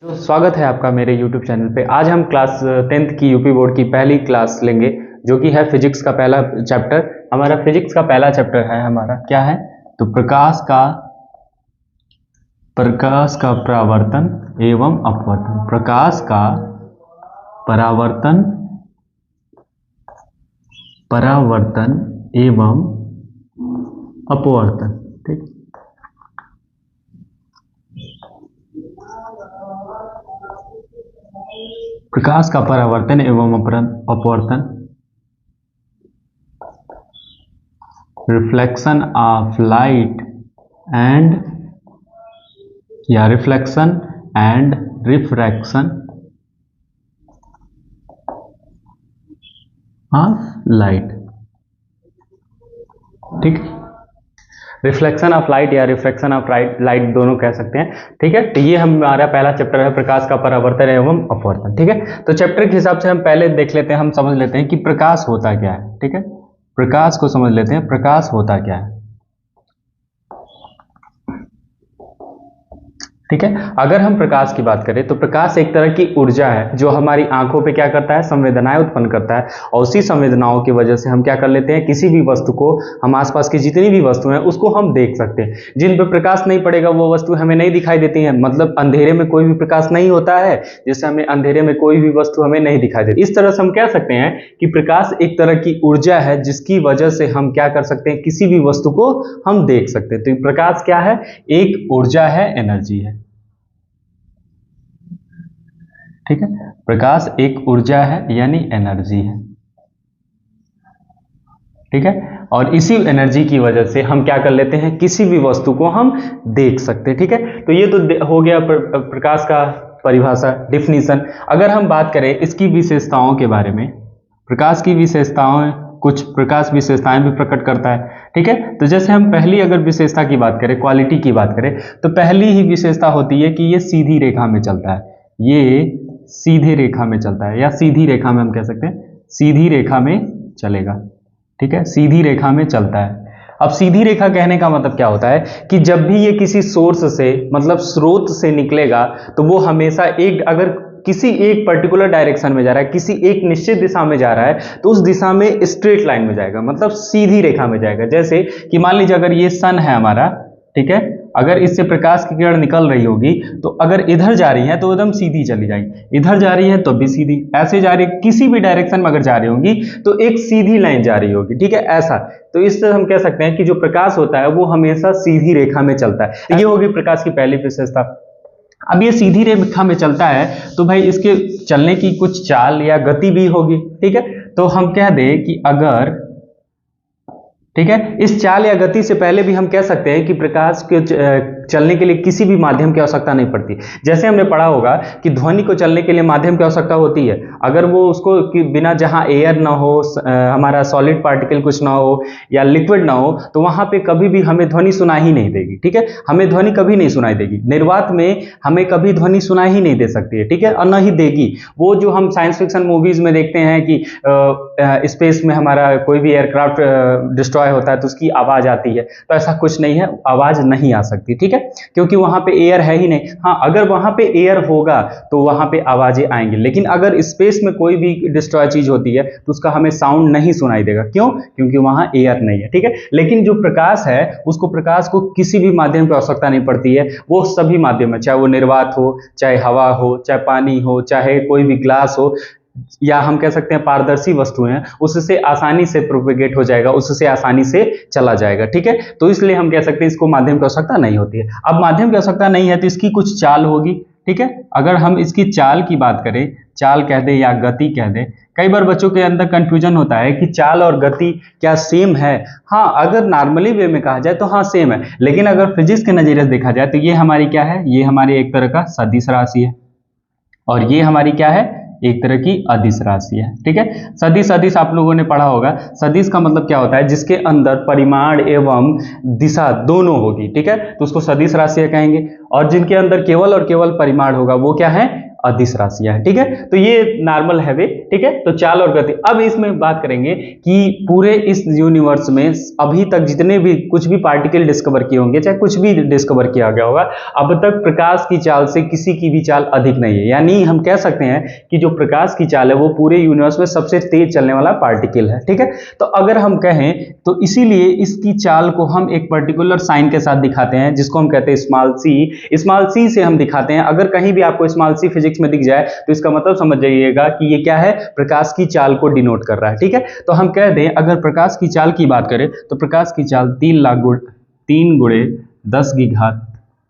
तो स्वागत है आपका मेरे YouTube चैनल पे। आज हम क्लास 10th की यूपी बोर्ड की पहली क्लास लेंगे, जो कि है फिजिक्स का पहला चैप्टर। हमारा फिजिक्स का पहला चैप्टर है, हमारा क्या है तो प्रकाश का परावर्तन एवं अपवर्तन। प्रकाश का परावर्तन एवं अपवर्तन। ठीक, प्रकाश का परावर्तन एवं अपवर्तन, reflection of light and reflection and refraction of light. ठीक, रिफ्लेक्शन ऑफ लाइट या रिफ्रैक्शन ऑफ लाइट दोनों कह सकते हैं। ठीक है, तो ये हमारा पहला चैप्टर है, प्रकाश का परावर्तन एवं अपवर्तन। ठीक है, तो चैप्टर के हिसाब से हम पहले देख लेते हैं, हम समझ लेते हैं कि प्रकाश होता क्या है। ठीक है, प्रकाश को समझ लेते हैं, प्रकाश होता क्या है। ठीक है, अगर हम प्रकाश की बात करें तो प्रकाश एक तरह की ऊर्जा है जो हमारी आंखों पे क्या करता है, संवेदनाएं उत्पन्न करता है, और उसी संवेदनाओं की वजह से हम क्या कर लेते हैं, किसी भी वस्तु को, हम आसपास की जितनी भी वस्तु हैं उसको हम देख सकते हैं। जिन पे प्रकाश नहीं पड़ेगा वो वस्तु हमें नहीं दिखाई देती है। मतलब अंधेरे में कोई भी प्रकाश नहीं होता है, जिससे हमें अंधेरे में कोई भी वस्तु हमें नहीं दिखाई देती। इस तरह से हम कह सकते हैं कि प्रकाश एक तरह की ऊर्जा है जिसकी वजह से हम क्या कर सकते हैं, किसी भी वस्तु को हम देख सकते हैं। तो प्रकाश क्या है, एक ऊर्जा है, एनर्जी है। ठीक है, प्रकाश एक ऊर्जा है यानी एनर्जी है। ठीक है, और इसी एनर्जी की वजह से हम क्या कर लेते हैं, किसी भी वस्तु को हम देख सकते हैं। ठीक है, तो ये तो हो गया प्रकाश का परिभाषा, डिफिनीशन। अगर हम बात करें इसकी विशेषताओं के बारे में, प्रकाश की विशेषताओं, कुछ प्रकाश विशेषताएं भी प्रकट करता है। ठीक है, तो जैसे हम पहली अगर विशेषता की बात करें, क्वालिटी की बात करें, तो पहली ही विशेषता होती है कि ये सीधी रेखा में चलता है। ये सीधी रेखा में चलता है, या सीधी रेखा में हम कह सकते हैं, सीधी रेखा में चलेगा। ठीक है, सीधी रेखा में चलता है। अब सीधी रेखा कहने का मतलब क्या होता है कि जब भी ये किसी सोर्स से, मतलब स्रोत से निकलेगा, तो वो हमेशा एक, अगर किसी एक पर्टिकुलर डायरेक्शन में जा रहा है, किसी एक निश्चित दिशा में जा रहा है, तो उस दिशा में स्ट्रेट लाइन में जाएगा, मतलब सीधी रेखा में जाएगा। जैसे कि मान लीजिए अगर ये सन है हमारा, ठीक है, अगर इससे प्रकाश की किरण निकल रही होगी, तो अगर इधर जा रही है तो एकदम सीधी चली जाएगी, इधर जा रही है तो भी सीधी, ऐसे जा रही है, किसी भी डायरेक्शन में अगर जा रही होंगी तो एक सीधी लाइन जा रही होगी। ठीक है, ऐसा, तो इससे हम कह सकते हैं कि जो प्रकाश होता है वो हमेशा सीधी रेखा में चलता है। ये होगी प्रकाश की पहली विशेषता। अब ये सीधी रेखा में चलता है तो भाई इसके चलने की कुछ चाल या गति भी होगी। ठीक है, तो हम कह दें कि अगर, ठीक है, इस चाल या गति से पहले भी हम कह सकते हैं कि प्रकाश के चलने के लिए किसी भी माध्यम की आवश्यकता नहीं पड़ती। जैसे हमने पढ़ा होगा कि ध्वनि को चलने के लिए माध्यम की आवश्यकता होती है। अगर वो उसको कि बिना, जहां एयर ना हो, हमारा सॉलिड पार्टिकल कुछ ना हो या लिक्विड ना हो, तो वहां पे कभी भी हमें ध्वनि सुनाई ही नहीं देगी। ठीक है, हमें ध्वनि कभी नहीं सुनाई देगी। निर्वात में हमें कभी ध्वनि सुनाई ही नहीं दे सकती है। ठीक है, और न ही देगी। वो जो हम साइंस फिक्शन मूवीज में देखते हैं कि स्पेस में हमारा कोई भी एयरक्राफ्ट डिस्ट्रॉय होता है तो उसकी आवाज आती है, तो ऐसा कुछ नहीं है, आवाज नहीं आ सकती। ठीक है, क्योंकि वहां पे एयर है ही नहीं। हाँ, अगर वहां पे एयर होगा तो वहां पे आवाजें आएंगी, लेकिन अगर स्पेस में कोई भी डिस्ट्रॉय चीज होती है तो उसका हमें साउंड नहीं सुनाई देगा। क्यों? क्योंकि वहां एयर नहीं है। ठीक है, लेकिन जो प्रकाश है उसको, प्रकाश को किसी भी माध्यम की आवश्यकता नहीं पड़ती है। वो सभी माध्यम है, चाहे वो निर्वात हो, चाहे हवा हो, चाहे पानी हो, चाहे कोई भी ग्लास हो, या हम कह सकते हैं पारदर्शी वस्तुएं हैं, उससे आसानी से प्रोपेगेट हो जाएगा, उससे आसानी से चला जाएगा। ठीक है, तो इसलिए हम कह सकते हैं इसको माध्यम की आवश्यकता नहीं होती है। अब माध्यम की आवश्यकता नहीं है तो इसकी कुछ चाल होगी। ठीक है, अगर हम इसकी चाल की बात करें, चाल कह दे या गति कह दे, कई बार बच्चों के अंदर कंफ्यूजन होता है कि चाल और गति क्या सेम है। हाँ, अगर नॉर्मली वे में कहा जाए तो हाँ सेम है, लेकिन अगर फिजिक्स के नजरिए से देखा जाए तो ये हमारी क्या है, ये हमारी एक तरह का सदिश राशि है, और ये हमारी क्या है, एक तरह की अदिश राशि है। ठीक है, सदिश, सदिश आप लोगों ने पढ़ा होगा। सदिश का मतलब क्या होता है, जिसके अंदर परिमाण एवं दिशा दोनों होगी। ठीक है, तो उसको सदिश राशि कहेंगे। और जिनके अंदर केवल और केवल परिमाण होगा वो क्या है, अदिश राशियां हैं, ठीक है। तो ये नॉर्मल है वे, ठीक है। तो चाल और गति, अब इसमें बात करेंगे कि पूरे इस यूनिवर्स में अभी तक जितने भी कुछ भी पार्टिकल डिस्कवर किए होंगे, चाहे कुछ भी डिस्कवर किया गया होगा, अब तक प्रकाश की चाल से किसी की भी चाल अधिक नहीं है। यानी हम कह सकते हैं कि जो प्रकाश की चाल है वो पूरे यूनिवर्स में सबसे तेज चलने वाला पार्टिकल है, ठीक है। तो अगर हम कहें तो इसीलिए इसकी चाल को हम एक पर्टिकुलर साइन के साथ दिखाते हैं, जिसको हम कहते हैं स्मॉल सी। स्मॉल सी से हम दिखाते हैं। अगर कहीं भी आपको स्मॉल सी फिजिक्स में दिख जाए तो इसका मतलब समझ जाइएगा कि ये क्या है, प्रकाश की चाल को डिनोट कर रहा है, ठीक है। तो हम कह दें, अगर प्रकाश की चाल की बात करें तो प्रकाश की चाल 3 गुणे 10 की घात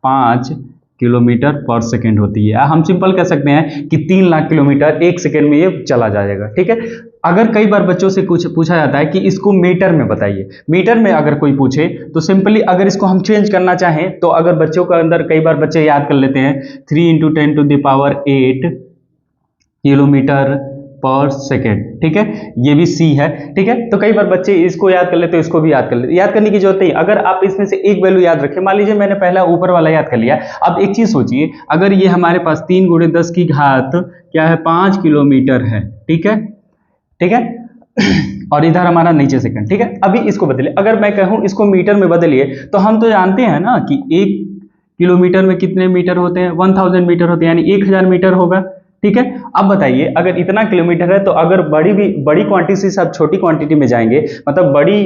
5 किलोमीटर पर सेकेंड होती है। हम सिंपल कह सकते हैं कि 3 लाख किलोमीटर एक सेकेंड में ये चला जाएगा, ठीक है। अगर कई बार बच्चों से कुछ पूछा जाता है कि इसको मीटर में बताइए, मीटर में अगर कोई पूछे तो सिंपली अगर इसको हम चेंज करना चाहें तो अगर बच्चों के अंदर कई बार बच्चे याद कर लेते हैं 3 × 10⁸ किलोमीटर पर सेकेंड, ठीक है। ये भी सी है, ठीक है। तो कई बार बच्चे इसको याद कर लेते हैं, इसको भी याद कर लेते, याद करने की जरूरत नहीं। अगर आप इसमें से एक वैल्यू याद रखें, मान लीजिए मैंने पहला ऊपर वाला याद कर लिया, अब एक चीज सोचिए, अगर ये हमारे पास 3 × 10 की घात क्या है, 5 किलोमीटर है, ठीक है, ठीक है। और इधर हमारा नीचे सेकंड, ठीक है। अभी इसको बदलिए, अगर मैं कहूं इसको मीटर में बदलिए तो हम तो जानते हैं ना कि 1 किलोमीटर में कितने मीटर होते हैं, 1000 मीटर होते हैं, यानी 1000 मीटर होगा, ठीक है। अब बताइए, अगर इतना किलोमीटर है तो अगर बड़ी क्वांटिटी से आप छोटी क्वांटिटी में जाएंगे, मतलब बड़ी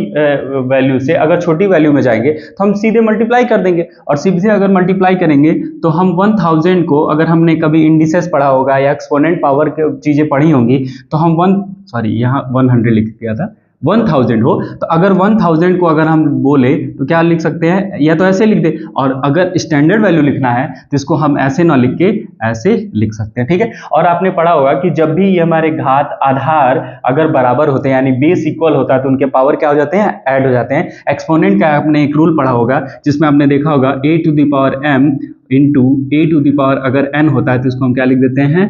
वैल्यू से अगर छोटी वैल्यू में जाएंगे तो हम सीधे मल्टीप्लाई कर देंगे, और सीधे अगर मल्टीप्लाई करेंगे तो हम 1000 को, अगर हमने कभी इंडिसेस पढ़ा होगा या एक्सपोनेंट पावर की चीजें पढ़ी होंगी, तो हम यहाँ 100 लिख दिया था, 1000 हो, तो अगर 1000 को अगर हम बोले तो क्या लिख सकते हैं, या तो ऐसे लिख दे, और अगर स्टैंडर्ड वैल्यू लिखना है तो इसको हम ऐसे ना लिख के ऐसे लिख सकते हैं, ठीक है। और आपने पढ़ा होगा कि जब भी ये हमारे घात आधार अगर बराबर होते हैं, यानी बेस इक्वल होता है, तो उनके पावर क्या हो जाते हैं, ऐड हो जाते हैं। एक्सपोनेंट का आपने एक रूल पढ़ा होगा जिसमें आपने देखा होगा a⁴m × a⁴ अगर n होता है तो इसको हम क्या लिख देते हैं,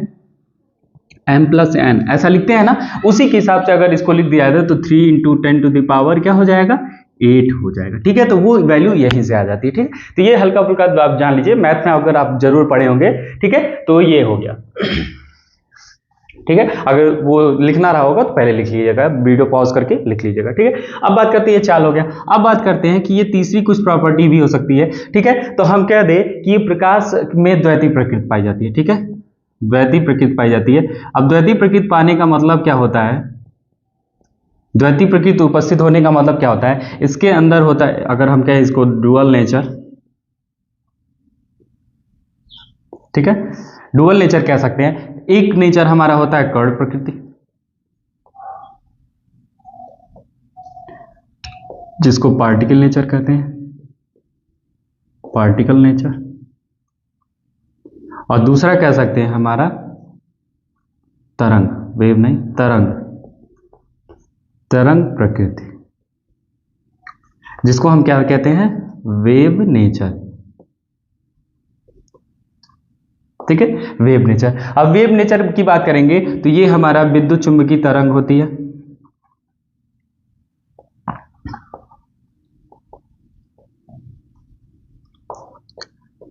m+n, ऐसा लिखते हैं ना। उसी के हिसाब से अगर इसको लिख दिया जाए तो 3 × 10⁻⁴ क्या हो जाएगा, 8 हो जाएगा, ठीक है। तो वो वैल्यू यहीं से आ जाती है, ठीक है। तो ये हल्का फुल्का आप जान लीजिए, मैथ में अगर आप जरूर पढ़े होंगे, ठीक है। तो ये हो गया, ठीक है। अगर वो लिखना रहा होगा तो पहले लिख लीजिएगा, वीडियो पॉज करके लिख लीजिएगा, ठीक है। अब बात करते हैं, ये चाल हो गया। अब बात करते हैं कि ये तीसरी कुछ प्रॉपर्टी भी हो सकती है, ठीक है। तो हम कह दें कि ये प्रकाश में द्वैतीय प्रकृति पाई जाती है, ठीक है, द्वैतीय प्रकृति पाई जाती है। अब द्वैतीय प्रकृति पाने का मतलब क्या होता है, द्वैतीय प्रकृति उपस्थित होने का मतलब क्या होता है, इसके अंदर होता है, अगर हम कहें इसको डुअल नेचर, ठीक है, डुअल नेचर कह सकते हैं। एक नेचर हमारा होता है कर्ण प्रकृति, जिसको पार्टिकल नेचर कहते हैं, पार्टिकल नेचर, और दूसरा कह सकते हैं हमारा तरंग, वेव नहीं, तरंग प्रकृति, जिसको हम क्या कहते हैं, वेव नेचर, ठीक है, वेव नेचर। अब वेव नेचर की बात करेंगे तो ये हमारा विद्युत चुंबकीय तरंग होती है,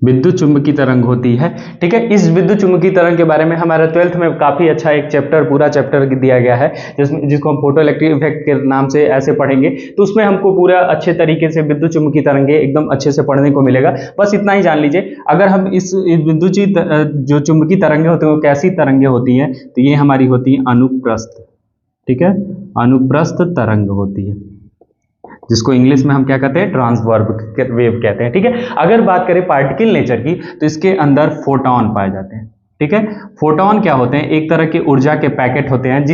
विद्युत चुंबकीय तरंग होती है, ठीक है। इस विद्युत चुंबकीय तरंग के बारे में हमारा 12th में काफी अच्छा एक चैप्टर, पूरा चैप्टर दिया गया है, जिसको हम फोटो इलेक्ट्रिक इफेक्ट के नाम से ऐसे पढ़ेंगे। तो उसमें हमको पूरा अच्छे तरीके से विद्युत चुंबकीय तरंगे एकदम अच्छे से पढ़ने को मिलेगा। बस इतना ही जान लीजिए। अगर हम इस विद्युत जो चुंबकीय तरंगे होती हैं वो कैसी तरंगे होती हैं, तो ये हमारी होती है अनुप्रस्थ, ठीक है, अनुप्रस्थ तरंग होती है, जिसको इंग्लिश में हम क्या कहते हैं, ट्रांसवर्स वेव कहते हैं, ठीक है। अगर बात करें पार्टिकल नेचर की तो इसके अंदर फोटॉन पाए जाते हैं, ठीक है। फोटॉन क्या होते हैं, एक तरह के ऊर्जा के पैकेट होते हैं,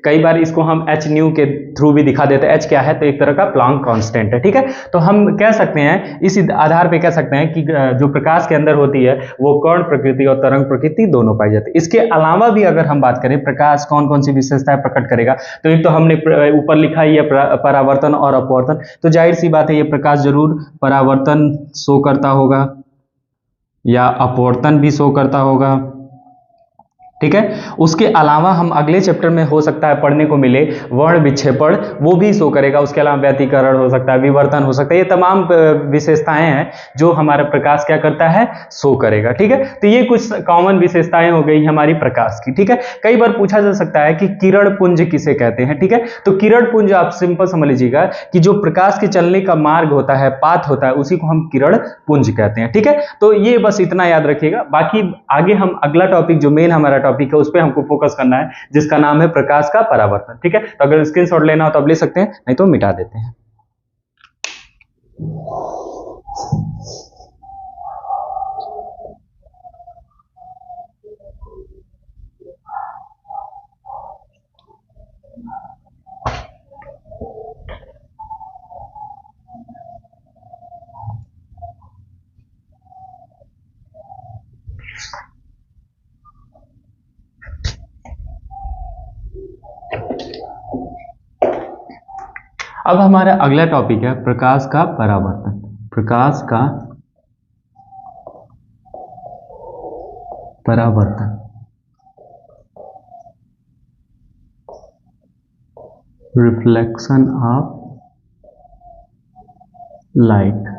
कई बार इसको हम एच न्यू के थ्रू भी दिखा देते हैं। एच क्या है, तो एक तरह का प्लांक कांस्टेंट है, ठीक है। तो हम कह सकते हैं, इस आधार पे कह सकते हैं कि जो प्रकाश के अंदर होती है वो कर्ण प्रकृति और तरंग प्रकृति दोनों पाई जाती है। इसके अलावा भी अगर हम बात करें प्रकाश कौन कौन सी विशेषताएं प्रकट करेगा, तो एक तो हमने ऊपर लिखा ही है परावर्तन और अपवर्तन। तो जाहिर सी बात है ये प्रकाश जरूर परावर्तन शो करता होगा या अपवर्तन भी शो करता होगा, ठीक है। उसके अलावा हम अगले चैप्टर में हो सकता है पढ़ने को मिले वर्ण विक्षेपण, वो भी शो करेगा। उसके अलावा व्यतिकरण हो सकता है, विवर्तन हो सकता है, ये तमाम विशेषताएं हैं जो हमारा प्रकाश क्या करता है, शो करेगा। ठीक है, तो ये कुछ कॉमन विशेषताएं हो गई हमारी प्रकाश की। ठीक है, कई बार पूछा जा सकता है कि किरण पुंज किसे कहते हैं। ठीक है, तो किरण पुंज आप सिंपल समझ लीजिएगा कि जो प्रकाश के चलने का मार्ग होता है, पाथ होता है, उसी को हम किरण पुंज कहते हैं। ठीक है, तो ये बस इतना याद रखिएगा। बाकी आगे हम अगला टॉपिक जो मेन हमारा टॉपिक है उस पर हमको फोकस करना है, जिसका नाम है प्रकाश का परावर्तन। ठीक है, तो अगर स्क्रीनशॉट लेना हो तो आप ले सकते हैं, नहीं तो मिटा देते हैं। अब हमारा अगला टॉपिक है प्रकाश का परावर्तन। प्रकाश का परावर्तन, रिफ्लेक्शन ऑफ लाइट।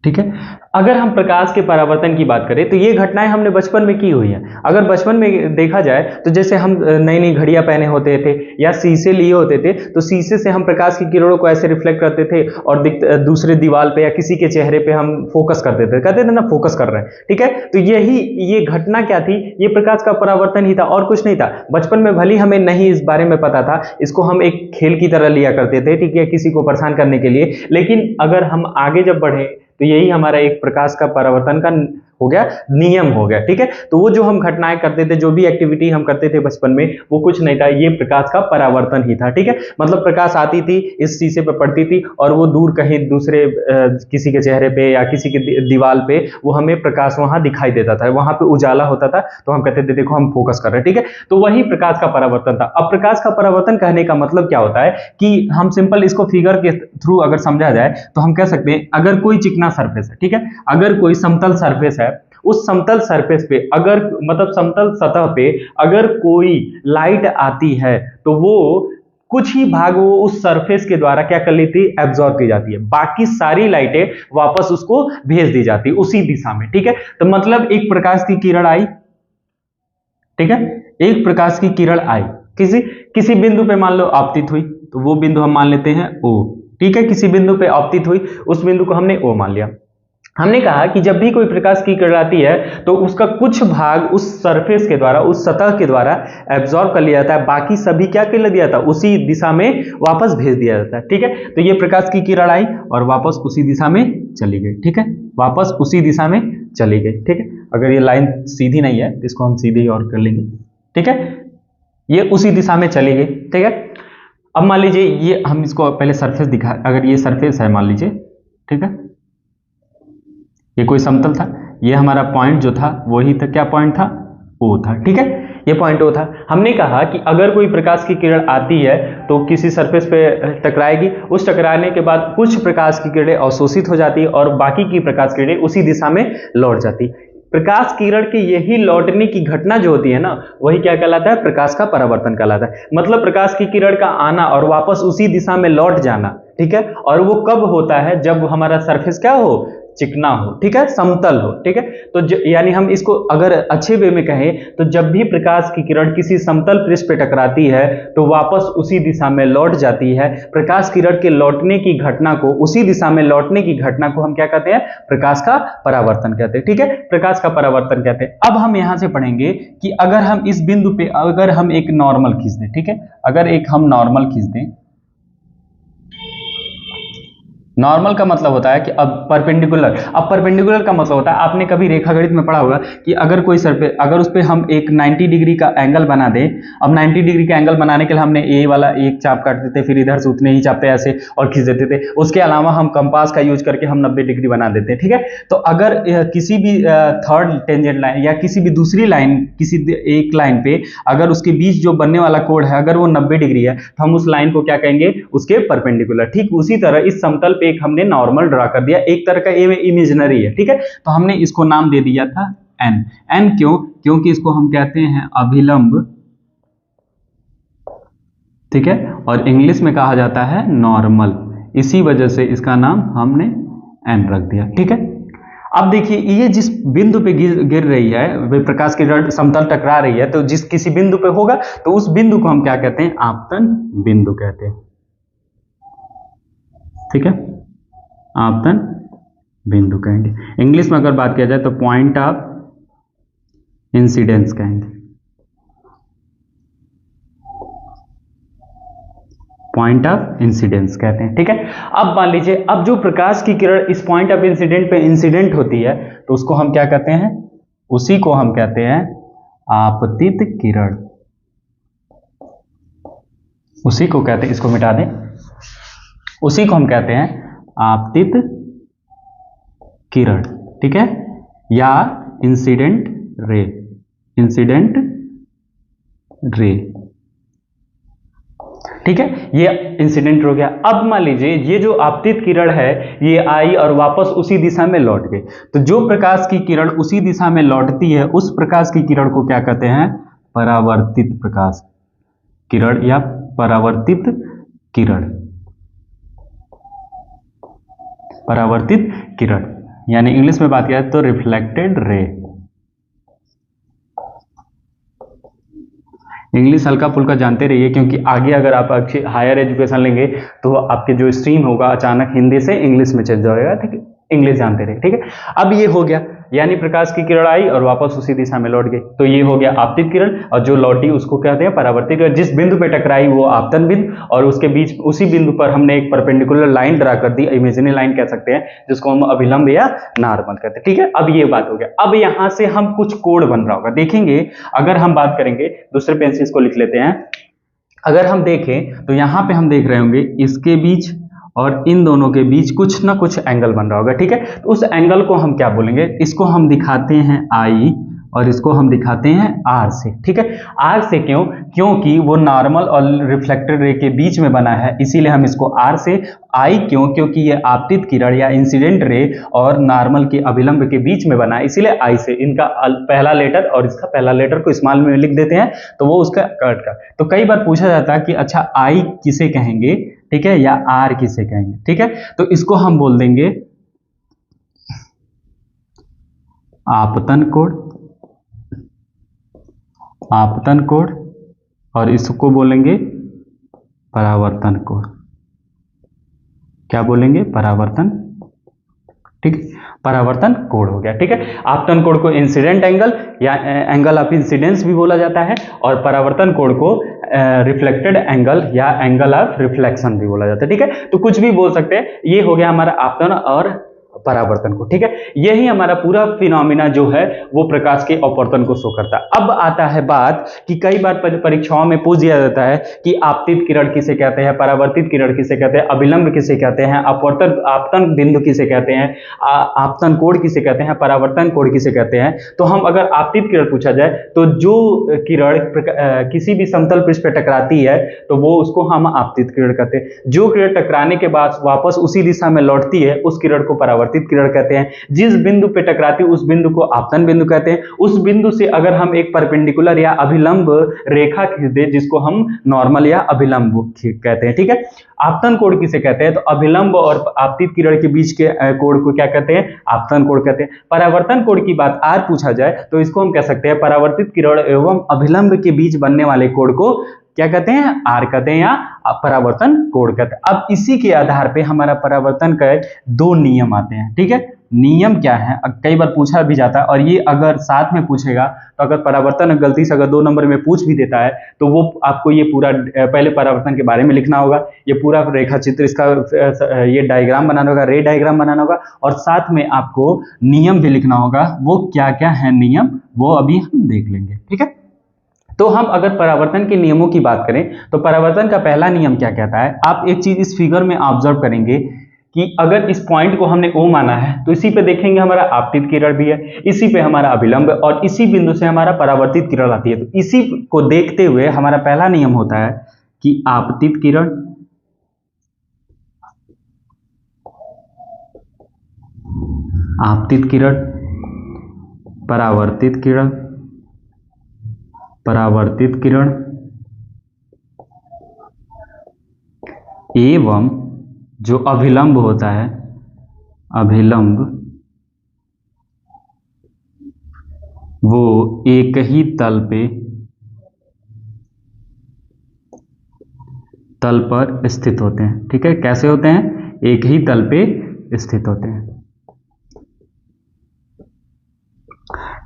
ठीक है, अगर हम प्रकाश के परावर्तन की बात करें तो ये घटनाएं हमने बचपन में की हुई है। अगर बचपन में देखा जाए तो जैसे हम नई नई घड़ियां पहने होते थे या शीशे लिए होते थे, तो शीशे से हम प्रकाश की किरणों को ऐसे रिफ्लेक्ट करते थे और दूसरे दीवार पे या किसी के चेहरे पे हम फोकस करते थे, कहते थे ना फोकस कर रहे हैं। ठीक है, तो ये घटना क्या थी, ये प्रकाश का परावर्तन ही था और कुछ नहीं था। बचपन में भले हमें नहीं इस बारे में पता था, इसको हम एक खेल की तरह लिया करते थे, ठीक है, किसी को परेशान करने के लिए। लेकिन अगर हम आगे जब बढ़े तो यही हमारा एक प्रकाश का परावर्तन का हो गया, नियम हो गया। ठीक है, तो वो जो हम घटनाएं करते थे, जो भी एक्टिविटी हम करते थे बचपन में, वो कुछ नहीं था, ये प्रकाश का परावर्तन ही था। ठीक है, मतलब प्रकाश आती थी, इस शीशे पे पड़ती थी और वो दूर कहीं दूसरे किसी के चेहरे पे या किसी के दीवार पे वो हमें प्रकाश वहां दिखाई देता था, वहां पे उजाला होता था, तो हम कहते थे देखो हम फोकस कर रहे हैं। ठीक है, तो वही प्रकाश का परावर्तन था। अब प्रकाश का परावर्तन कहने का मतलब क्या होता है कि हम सिंपल इसको फिगर के थ्रू अगर समझा जाए तो हम कह सकते हैं, अगर कोई चिकना सरफेस है, ठीक है, अगर कोई समतल सरफेस है, उस समतल सरफेस पे अगर मतलब समतल सतह पे अगर कोई लाइट आती है तो वो कुछ ही भाग वो उस सरफेस के द्वारा क्या कर लेती है, एब्जॉर्ब की जाती है। बाकी सारी लाइटें वापस उसको भेज दी जाती है उसी दिशा में। ठीक है, तो मतलब एक प्रकाश की किरण आई, ठीक है, एक प्रकाश की किरण आई, किसी बिंदु पे मान लो आपतित हुई, तो वो बिंदु हम मान लेते हैं O। ठीक है, किसी बिंदु पे आपतित हुई, उस बिंदु को हमने O मान लिया। हमने कहा कि जब भी कोई प्रकाश की किरण आती है तो उसका कुछ भाग उस सरफेस के द्वारा, उस सतह के द्वारा एब्जॉर्ब कर लिया जाता है, बाकी सभी क्या कर दिया था, उसी दिशा में वापस भेज दिया जाता है। ठीक है, तो ये प्रकाश की किरण आई और वापस उसी दिशा में चली गई। ठीक है, वापस उसी दिशा में चली गई। ठीक है, अगर ये लाइन सीधी नहीं है तो इसको हम सीधी और कर लेंगे। ठीक है, ये उसी दिशा में चली गई। ठीक है, अब मान लीजिए ये हम इसको पहले सरफेस दिखा, अगर ये सरफेस है मान लीजिए, ठीक है, ये कोई समतल था, ये हमारा पॉइंट जो था वही था, क्या पॉइंट था, O था। ठीक है, ये पॉइंट O था। हमने कहा कि अगर कोई प्रकाश की किरण आती है तो किसी सरफेस पे टकराएगी, उस टकराने के बाद कुछ प्रकाश की किरणें अवशोषित हो जाती और बाकी की प्रकाश किरणें उसी दिशा में लौट जाती। प्रकाश किरण की यही लौटने की घटना जो होती है ना, वही क्या कहलाता है, प्रकाश का परावर्तन कहलाता है। मतलब प्रकाश की किरण का आना और वापस उसी दिशा में लौट जाना। ठीक है, और वो कब होता है, जब हमारा सरफेस क्या हो, चिकना हो, ठीक है, समतल हो। ठीक है, तो यानी हम इसको अगर अच्छे वे में कहें तो जब भी प्रकाश की किरण किसी समतल पृष्ठ पे टकराती है तो वापस उसी दिशा में लौट जाती है। प्रकाश किरण के लौटने की घटना को, उसी दिशा में लौटने की घटना को हम क्या कहते हैं, प्रकाश का परावर्तन कहते हैं। ठीक है, प्रकाश का परावर्तन कहते हैं। अब हम यहां से पढ़ेंगे कि अगर हम इस बिंदु पे अगर हम एक नॉर्मल खींच दें, ठीक है, अगर एक हम नॉर्मल खींच दें, नॉर्मल का मतलब होता है कि अब परपेंडिकुलर, अब परपेंडिकुलर का मतलब होता है, आपने कभी रेखागणित में पढ़ा होगा कि अगर कोई सरफेस, अगर उस पर हम एक 90 डिग्री का एंगल बना दें, अब 90 डिग्री का एंगल बनाने के लिए हमने ए वाला एक चाप काट देते, फिर इधर से उतने ही चाप पे ऐसे और खींच देते थे। उसके अलावा हम कंपास का यूज करके हम 90 डिग्री बना देते हैं। ठीक है, तो अगर किसी भी थर्ड टेंजेंट लाइन या किसी भी दूसरी लाइन, किसी एक लाइन पे अगर उसके बीच जो बनने वाला कोण है अगर वो 90 डिग्री है तो हम उस लाइन को क्या कहेंगे, उसके परपेंडिकुलर। ठीक उसी तरह इस समतल पे एक हमने नॉर्मल ड्रा कर दिया, एक तरह का इमेजिनरी है, ठीक है। तो हमने इसको नाम दे दिया था एन। एन क्यों? क्योंकि इसको हम कहते हैं अभिलंब, ठीक है, और इंग्लिश में कहा जाता है नॉर्मल, इसी वजह से इसका नाम हमने एन रख दिया, ठीक है। अब देखिए ये जिस बिंदु पे गिर रही है, प्रकाश की किरण समतल टकरा रही है, तो जिस किसी बिंदु पे होगा तो उस बिंदु को हम क्या कहते हैं? आपतन बिंदु कहते हैं, ठीक है, आपतन बिंदु कहेंगे। इंग्लिश में अगर बात किया जाए तो पॉइंट ऑफ इंसिडेंस कहेंगे, पॉइंट ऑफ इंसिडेंस कहते हैं, ठीक है। अब मान लीजिए, अब जो प्रकाश की किरण इस पॉइंट ऑफ इंसिडेंट पे इंसिडेंट होती है तो उसको हम क्या कहते हैं? उसी को हम कहते हैं आपतित किरण, उसी को कहते हैं, इसको मिटा दें, उसी को हम कहते हैं आपतित किरण, ठीक है, या इंसिडेंट रे, इंसिडेंट रे, ठीक है। ये इंसिडेंट हो गया। अब मान लीजिए ये जो आपतित किरण है ये आई और वापस उसी दिशा में लौट गई, तो जो प्रकाश की किरण उसी दिशा में लौटती है उस प्रकाश की किरण को क्या कहते हैं? परावर्तित प्रकाश किरण या परावर्तित किरण, परावर्तित किरण, यानी इंग्लिश में बात किया तो रिफ्लेक्टेड रे। इंग्लिश हल्का फुल्का जानते रहिए, क्योंकि आगे अगर आप अच्छी हायर एजुकेशन लेंगे तो आपके जो स्ट्रीम होगा अचानक हिंदी से इंग्लिश में चल जाएगा, ठीक है, इंग्लिश जानते रहिए, ठीक है। अब ये हो गया, यानी प्रकाश की किरण आई और वापस उसी दिशा में लौट गई, तो ये हो गया आपतित किरण, और जो लौटी उसको कहते हैं परावर्तित किरण। जिस बिंदु पे टकराई वो आपतन बिंदु, और उसके बीच उसी बिंदु पर हमने एक परपेंडिकुलर लाइन ड्रा कर दी, इमेजिनरी लाइन कह सकते हैं, जिसको हम अभिलंब या नॉर्मल कहते हैं, ठीक है। अब ये बात हो गया। अब यहां से हम कुछ कोड बन रहा होगा, देखेंगे। अगर हम बात करेंगे, दूसरे पेन से इसको लिख लेते हैं, अगर हम देखें तो यहां पे हम देख रहे होंगे इसके बीच और इन दोनों के बीच कुछ ना कुछ एंगल बन रहा होगा, ठीक है। तो उस एंगल को हम क्या बोलेंगे? इसको हम दिखाते हैं आई और इसको हम दिखाते हैं आर से, ठीक है। आर से क्यों? क्योंकि वो नॉर्मल और रिफ्लेक्टेड रे के बीच में बना है, इसीलिए हम इसको आर से। आई क्यों? क्योंकि ये आपतित किरण या इंसिडेंट रे और नॉर्मल के अभिलंब के बीच में बना है, इसीलिए आई से। इनका पहला लेटर और इसका पहला लेटर को स्मॉल में लिख देते हैं तो वो उसका कट का। तो कई बार पूछा जाता है कि अच्छा आई किसे कहेंगे, ठीक है, या आर किसे कहेंगे, ठीक है। तो इसको हम बोल देंगे आपतन कोण, आपतन कोण, और इसको बोलेंगे परावर्तन कोण। क्या बोलेंगे? परावर्तन, ठीक है, परावर्तन कोण हो गया, ठीक है। आपतन कोण को इंसिडेंट एंगल या एंगल ऑफ इंसिडेंस भी बोला जाता है, और परावर्तन कोण को रिफ्लेक्टेड एंगल या एंगल ऑफ रिफ्लेक्शन भी बोला जाता है, ठीक है। तो कुछ भी बोल सकते हैं। ये हो गया हमारा आपतन और परावर्तन को, ठीक है। यही हमारा पूरा फिनोमिना जो है वो प्रकाश के अपवर्तन को शो करता है। अब आता है बात कि कई बार परीक्षाओं में पूछ दिया जाता है कि आपतित किरण किसे कहते हैं, परावर्तित किरण किसे कहते हैं, अभिलंब किसे कहते हैं, अपवर्तन आपतन बिंदु किसे कहते हैं, आपतन कोण किसे कहते हैं, परावर्तन कोण किसे कहते हैं। तो हम अगर आपतित किरण पूछा जाए तो जो किरण किसी भी समतल पृष्ठ पर टकराती है तो वो उसको हम आपतित किरण कहते हैं। जो किरण टकराने के बाद वापस उसी दिशा में लौटती है उस किरण को परावर्तित किरण कहते हैं। जिस बिंदु पे टकराती है उस बिंदु को आपतन बिंदु कहते हैं। उस बिंदु से अगर हम एक परपेंडिकुलर या अभिलंब रेखा खींच दे जिसको हम नॉर्मल या अभिलंब कहते हैं, ठीक है। आपतन कोण किसे कहते हैं? तो अभिलंब और आपतित किरण के बीच के कोण को क्या कहते हैं? आपतन कोण कहते हैं। परावर्तन कोण की बात आज पूछा जाए तो इसको हम कह सकते हैं परावर्तित किरण एवं अभिलंब के बीच बनने वाले कोण को क्या कहते हैं? आर कहते हैं या परावर्तन कोण कहते हैं। अब इसी के आधार पे हमारा परावर्तन का दो नियम आते हैं, ठीक है। नियम क्या है? कई बार पूछा भी जाता है, और ये अगर साथ में पूछेगा तो अगर परावर्तन गलती से अगर 2 नंबर में पूछ भी देता है तो वो आपको ये पूरा पहले परावर्तन के बारे में लिखना होगा, ये पूरा रेखा चित्र, इसका ये डायग्राम बनाना होगा, रे डायग्राम बनाना होगा, और साथ में आपको नियम भी लिखना होगा। वो क्या क्या है नियम वो अभी हम देख लेंगे, ठीक है। तो हम अगर परावर्तन के नियमों की बात करें तो परावर्तन का पहला नियम क्या कहता है? आप एक चीज इस फिगर में ऑब्जर्व करेंगे कि अगर इस पॉइंट को हमने O माना है तो इसी पे देखेंगे हमारा आपतित किरण भी है, इसी पे हमारा अभिलंब, और इसी बिंदु से हमारा परावर्तित किरण आती है। तो इसी को देखते हुए हमारा पहला नियम होता है कि आपतित किरण आपतित किरण, परावर्तित किरण, परावर्तित किरण एवं जो अभिलंब होता है, अभिलंब, वो एक ही तल पर स्थित होते हैं। ठीक है, कैसे होते हैं? एक ही तल पे स्थित होते हैं।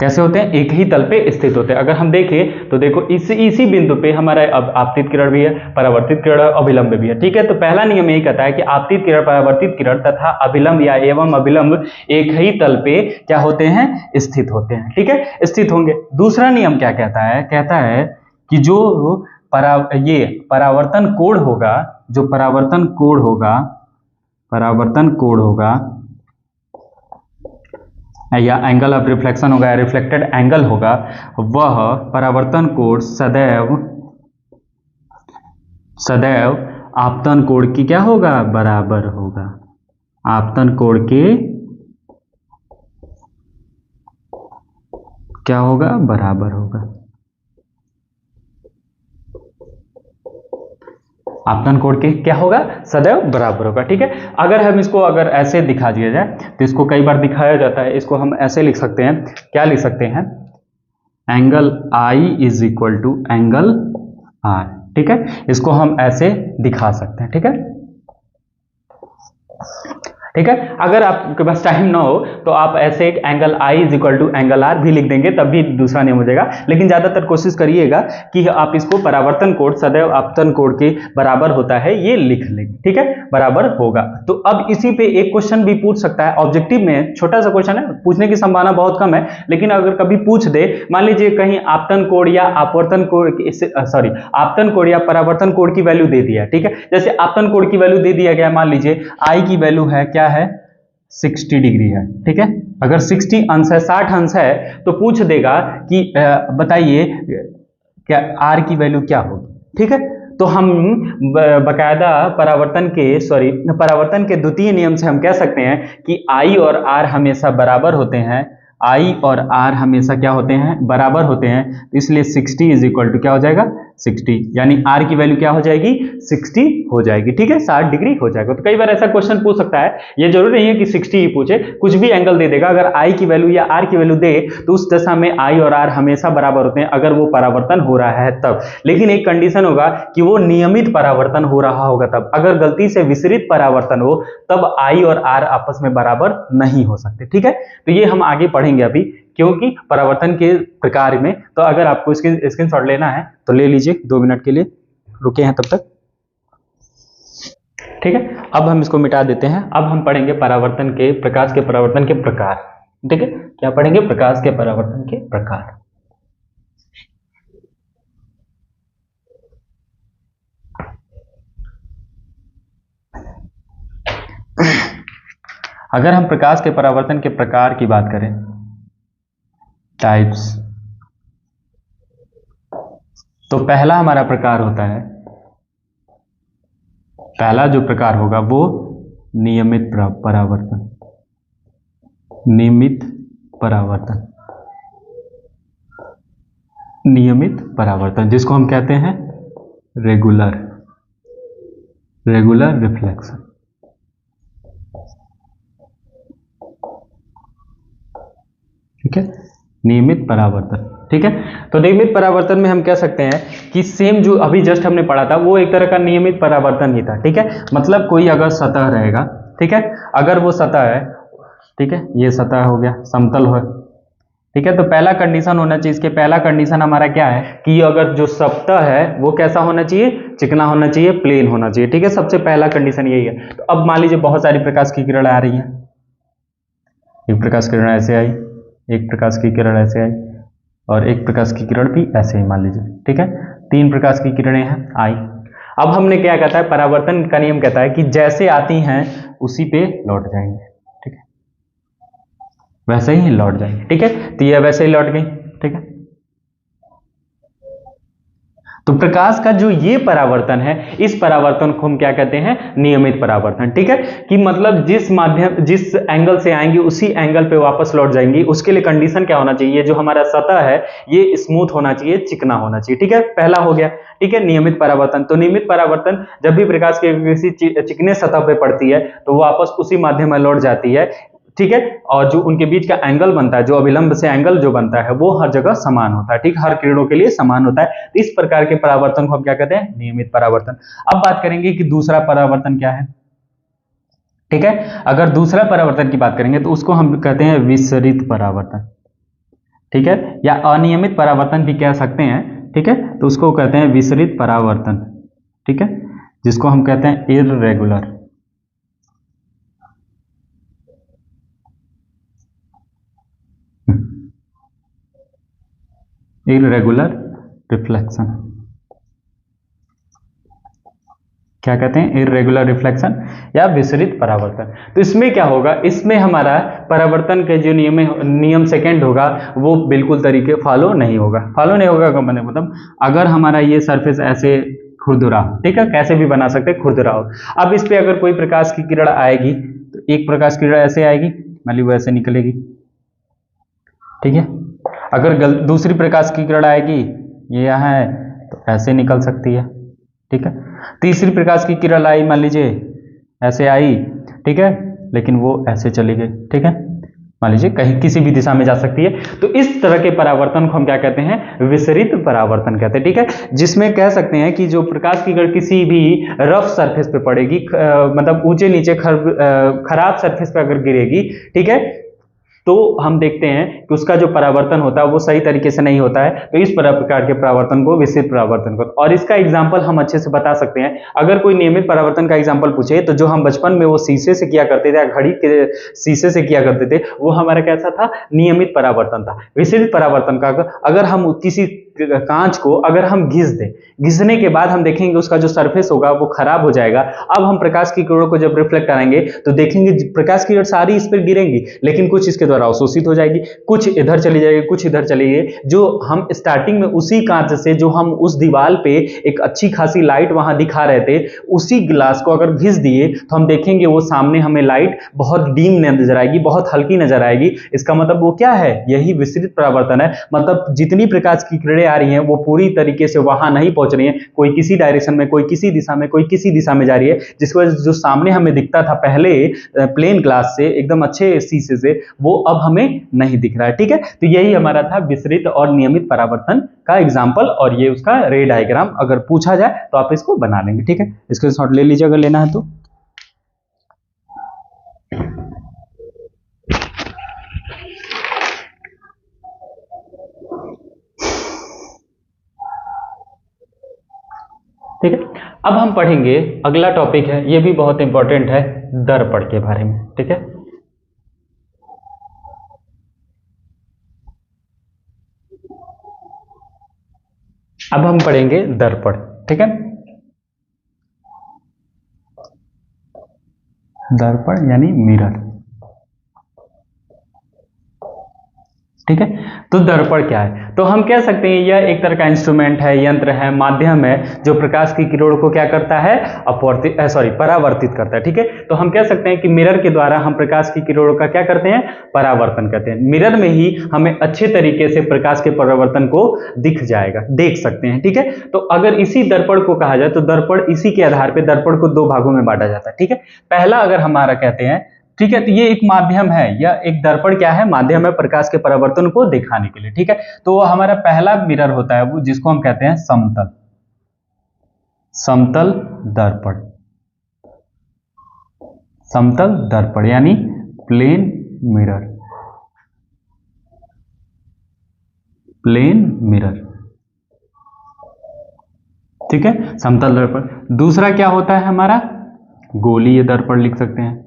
कैसे होते हैं? एक ही तल पे स्थित होते हैं। अगर हम देखें तो देखो इसी बिंदु पे हमारा अब आपतित किरण भी है, परावर्तित किरण और अभिलंब भी है। ठीक है, तो पहला नियम यही कहता है कि आपतित किरण, परावर्तित किरण तथा अभिलंब या एवं अभिलंब एक ही तल पे क्या होते हैं? स्थित होते हैं। ठीक है, स्थित होंगे। दूसरा नियम क्या कहता है? कहता है कि जो ये परावर्तन कोण होगा, जो परावर्तन कोण होगा या एंगल ऑफ रिफ्लेक्शन होगा या रिफ्लेक्टेड एंगल होगा, वह परावर्तन कोण सदैव आपतन कोण की क्या होगा? बराबर होगा। आपतन कोण के क्या होगा? बराबर होगा। आपतन कोण के क्या होगा? सदैव बराबर होगा। ठीक है, अगर हम इसको अगर ऐसे दिखा दिया जाए तो इसको कई बार दिखाया जाता है, इसको हम ऐसे लिख सकते हैं। क्या लिख सकते हैं? Angle I is equal to angle R. ठीक है, इसको हम ऐसे दिखा सकते हैं। ठीक है, ठीक है, अगर आपके पास टाइम ना हो तो आप ऐसे एक angle I is equal to angle R भी लिख देंगे, तब भी दूसरा नियम हो जाएगा। लेकिन ज्यादातर कोशिश करिएगा कि आप इसको परावर्तन कोण सदैव आपतन कोण के बराबर होता है ये लिख लेंगे। ठीक है, बराबर होगा। तो अब इसी पे एक क्वेश्चन भी पूछ सकता है ऑब्जेक्टिव में, छोटा सा क्वेश्चन है, पूछने की संभावना बहुत कम है, लेकिन अगर कभी पूछ दे, मान लीजिए कहीं आपतन कोण या अपवर्तन कोण, सॉरी आपतन कोण या परावर्तन कोण की वैल्यू दे दिया। ठीक है, जैसे आपतन कोण की वैल्यू दे दिया गया, मान लीजिए आई की वैल्यू है, क्या है? 60 डिग्री है। ठीक है, अगर 60 अंश है, 60 अंश है, तो पूछ देगा कि बताइए क्या आर की वैल्यू क्या होगी। ठीक है, तो हम बकायदा परावर्तन के द्वितीय नियम से हम कह सकते हैं कि आई और आर हमेशा बराबर होते हैं। आई और आर हमेशा क्या होते हैं? बराबर होते हैं। तो इसलिए 60 इज इक्वल टू क्या हो जाएगा? 60, यानी आर की वैल्यू क्या हो जाएगी? 60 हो जाएगी। ठीक है, 60 डिग्री हो जाएगा। तो कई बार ऐसा क्वेश्चन पूछ सकता है, ये जरूरी नहीं है कि 60 ही पूछे, कुछ भी एंगल दे देगा। अगर आई की वैल्यू या आर की वैल्यू दे तो उस दशा में आई और आर हमेशा बराबर होते हैं, अगर वो परावर्तन हो रहा है तब। लेकिन एक कंडीशन होगा कि वो नियमित परावर्तन हो रहा होगा तब। अगर गलती से विसरित परावर्तन हो तब आई और आर आपस में बराबर नहीं हो सकते। ठीक है, तो ये हम आगे पढ़ेंगे अभी, क्योंकि परावर्तन के प्रकार में। तो अगर आपको स्क्रीनशॉट लेना है तो ले लीजिए, 2 मिनट के लिए रुके हैं तब तक। ठीक है, अब हम इसको मिटा देते हैं। अब हम पढ़ेंगे परावर्तन के, प्रकाश के परावर्तन के प्रकार। ठीक है, क्या पढ़ेंगे? प्रकाश के परावर्तन के प्रकार। अगर हम प्रकाश के परावर्तन के प्रकार की बात करें, टाइप्स, तो पहला हमारा प्रकार होता है, पहला जो प्रकार होगा वो नियमित परावर्तन। नियमित परावर्तन, नियमित परावर्तन, जिसको हम कहते हैं रेगुलर रिफ्लेक्शन। ठीक है, नियमित परावर्तन। ठीक है, तो नियमित परावर्तन में हम कह सकते हैं कि सेम जो अभी जस्ट हमने पढ़ा था वो एक तरह का नियमित परावर्तन ही था। ठीक है, मतलब कोई अगर सतह रहेगा, ठीक है, अगर वो सतह है, ठीक है, ये सतह हो गया, समतल हो, ठीक है, तो पहला कंडीशन होना चाहिए, इसके पहला कंडीशन हमारा क्या है कि अगर जो सतह है वो कैसा होना चाहिए? चिकना होना चाहिए, प्लेन होना चाहिए। ठीक है, सबसे पहला कंडीशन यही है। तो अब मान लीजिए बहुत सारी प्रकाश की किरण आ रही है, एक प्रकाश किरण ऐसे आई, एक प्रकाश की किरण ऐसे आई, और एक प्रकाश की किरण भी ऐसे ही मान लीजिए। ठीक है, 3 प्रकाश की किरणें हैं आई। अब हमने क्या कहता है, परावर्तन का नियम कहता है कि जैसे आती हैं उसी पे लौट जाएंगे। ठीक है, वैसे ही लौट जाएंगे। ठीक है, तो ये वैसे ही लौट गई। ठीक है, तो प्रकाश का जो ये परावर्तन है, इस परावर्तन को हम क्या कहते हैं, नियमित परावर्तन। ठीक है, कि मतलब जिस एंगल से आएंगी उसी एंगल पे वापस लौट जाएंगी। उसके लिए कंडीशन क्या होना चाहिए, जो हमारा सतह है ये स्मूथ होना चाहिए, चिकना होना चाहिए। ठीक है, पहला हो गया। ठीक है, नियमित परावर्तन। तो नियमित परावर्तन जब भी प्रकाश की किसी चिकने सतह पे पड़ती है तो वो वापस उसी माध्यम में लौट जाती है। ठीक है, और जो उनके बीच का एंगल बनता है, जो अभिलंब से एंगल जो बनता है, वो हर जगह समान होता है। ठीक, हर किरणों के लिए समान होता है। तो इस प्रकार के परावर्तन को हम क्या कहते हैं, नियमित परावर्तन। अब बात करेंगे कि दूसरा परावर्तन क्या है। ठीक है, अगर दूसरा परावर्तन की बात करेंगे तो उसको हम कहते हैं विसरित परावर्तन। ठीक है, या अनियमित परावर्तन भी कह सकते हैं। ठीक है, तो उसको कहते हैं विसरित परावर्तन। ठीक है, जिसको हम कहते हैं इररेगुलर इररेगुलर रिफ्लेक्शन। क्या कहते हैं, इररेगुलर रिफ्लेक्शन या विसरित परावर्तन। तो इसमें क्या होगा, इसमें हमारा परावर्तन के जो नियम सेकंड होगा वो बिल्कुल तरीके फॉलो नहीं होगा। फॉलो नहीं होगा का मतलब अगर हमारा ये सरफेस ऐसे खुरदुरा, ठीक है, कैसे भी बना सकते हैं, खुरदुरा हो। अब इस पे अगर कोई प्रकाश की किरण आएगी तो एक प्रकाश की किरण ऐसे आएगी, मान ली वो ऐसे निकलेगी। ठीक है, अगर दूसरी प्रकाश की किरण आएगी, ये यहाँ है तो ऐसे निकल सकती है। ठीक है, तीसरी प्रकाश की किरण आई, मान लीजिए ऐसे आई। ठीक है, लेकिन वो ऐसे चली गई। ठीक है, मान लीजिए कहीं किसी भी दिशा में जा सकती है। तो इस तरह के परावर्तन को हम क्या कहते हैं, विसरित परावर्तन कहते हैं। ठीक है, जिसमें कह सकते हैं कि जो प्रकाश की किरण किसी भी रफ सरफेस पे पड़ेगी, मतलब ऊंचे नीचे खराब सरफेस पे अगर गिरेगी, ठीक है, तो हम देखते हैं कि उसका जो परावर्तन होता है वो सही तरीके से नहीं होता है। तो इस प्रकार के परावर्तन को विसरित परावर्तन को, और इसका एग्जाम्पल हम अच्छे से बता सकते हैं। अगर कोई नियमित परावर्तन का एग्जाम्पल पूछे तो जो हम बचपन में वो शीशे से किया करते थे या घड़ी के शीशे से किया करते थे, वो हमारा कैसा था, नियमित परावर्तन था। विसरित परावर्तन का अगर हम किसी कांच को अगर हम घिस दें, घिसने के बाद हम देखेंगे उसका जो सरफेस होगा वो खराब हो जाएगा। अब हम प्रकाश की किरणों को जब रिफ्लेक्ट कराएंगे तो देखेंगे प्रकाश की किरण सारी इस पर गिरेंगी, लेकिन कुछ इसके द्वारा अवशोषित हो जाएगी, कुछ इधर चली जाएगी, कुछ इधर चली जाएगी। जो हम स्टार्टिंग में उसी कांच से जो हम उस दीवार पे एक अच्छी खासी लाइट वहां दिखा रहे थे, उसी ग्लास को अगर घिस दिए तो हम देखेंगे वो सामने हमें लाइट बहुत डीम नजर आएगी, बहुत हल्की नजर आएगी। इसका मतलब वो क्या है, यही विसरित परावर्तन है। मतलब जितनी प्रकाश की किरणें आ रही हैं वो पूरी तरीके से वहां नहीं पहुंच रही हैं, कोई किसी डायरेक्शन में, कोई किसी दिशा में, कोई किसी दिशा में जा रही है, जिसकी वजह से जो सामने हमें दिखता था पहले प्लेन ग्लास से, एकदम अच्छे शीशे से, वो अब हमें नहीं दिख रहा है। ठीक है, तो यही हमारा था विसरित और नियमित परावर्तन का एग्जाम्पल, और ये उसका रे डायग्राम अगर पूछा जाए तो आप इसको बना लेंगे। ठीक है, इसको शॉर्ट ले लीजिए अगर लेना है तो। ठीक है, अब हम पढ़ेंगे अगला टॉपिक है, ये भी बहुत इंपॉर्टेंट है, दर्पण के बारे में। ठीक है, अब हम पढ़ेंगे दर्पण। ठीक है, दर्पण यानी मिरर। ठीक है, तो दर्पण क्या है, तो हम कह सकते हैं यह एक तरह का इंस्ट्रूमेंट है, यंत्र है, माध्यम है, जो प्रकाश की किरणों को क्या करता है, परावर्तित करता है। ठीक है, तो हम कह सकते हैं कि मिरर के द्वारा हम प्रकाश की किरणों का क्या करते हैं, परावर्तन करते हैं। मिरर में ही हमें अच्छे तरीके से प्रकाश के परावर्तन को दिख जाएगा, देख सकते हैं। ठीक है, तो अगर इसी दर्पण को कहा जाए तो दर्पण, इसी के आधार पर दर्पण को दो भागों में बांटा जाता है। ठीक है, पहला अगर हमारा कहते हैं, ठीक है, तो ये एक माध्यम है, या एक दर्पण क्या है, माध्यम है प्रकाश के परावर्तन को दिखाने के लिए। ठीक है, तो वो हमारा पहला मिरर होता है, वो जिसको हम कहते हैं समतल, समतल दर्पण, समतल दर्पण यानी प्लेन मिरर, प्लेन मिरर। ठीक है, समतल दर्पण। दूसरा क्या होता है हमारा, गोलीय दर्पण लिख सकते हैं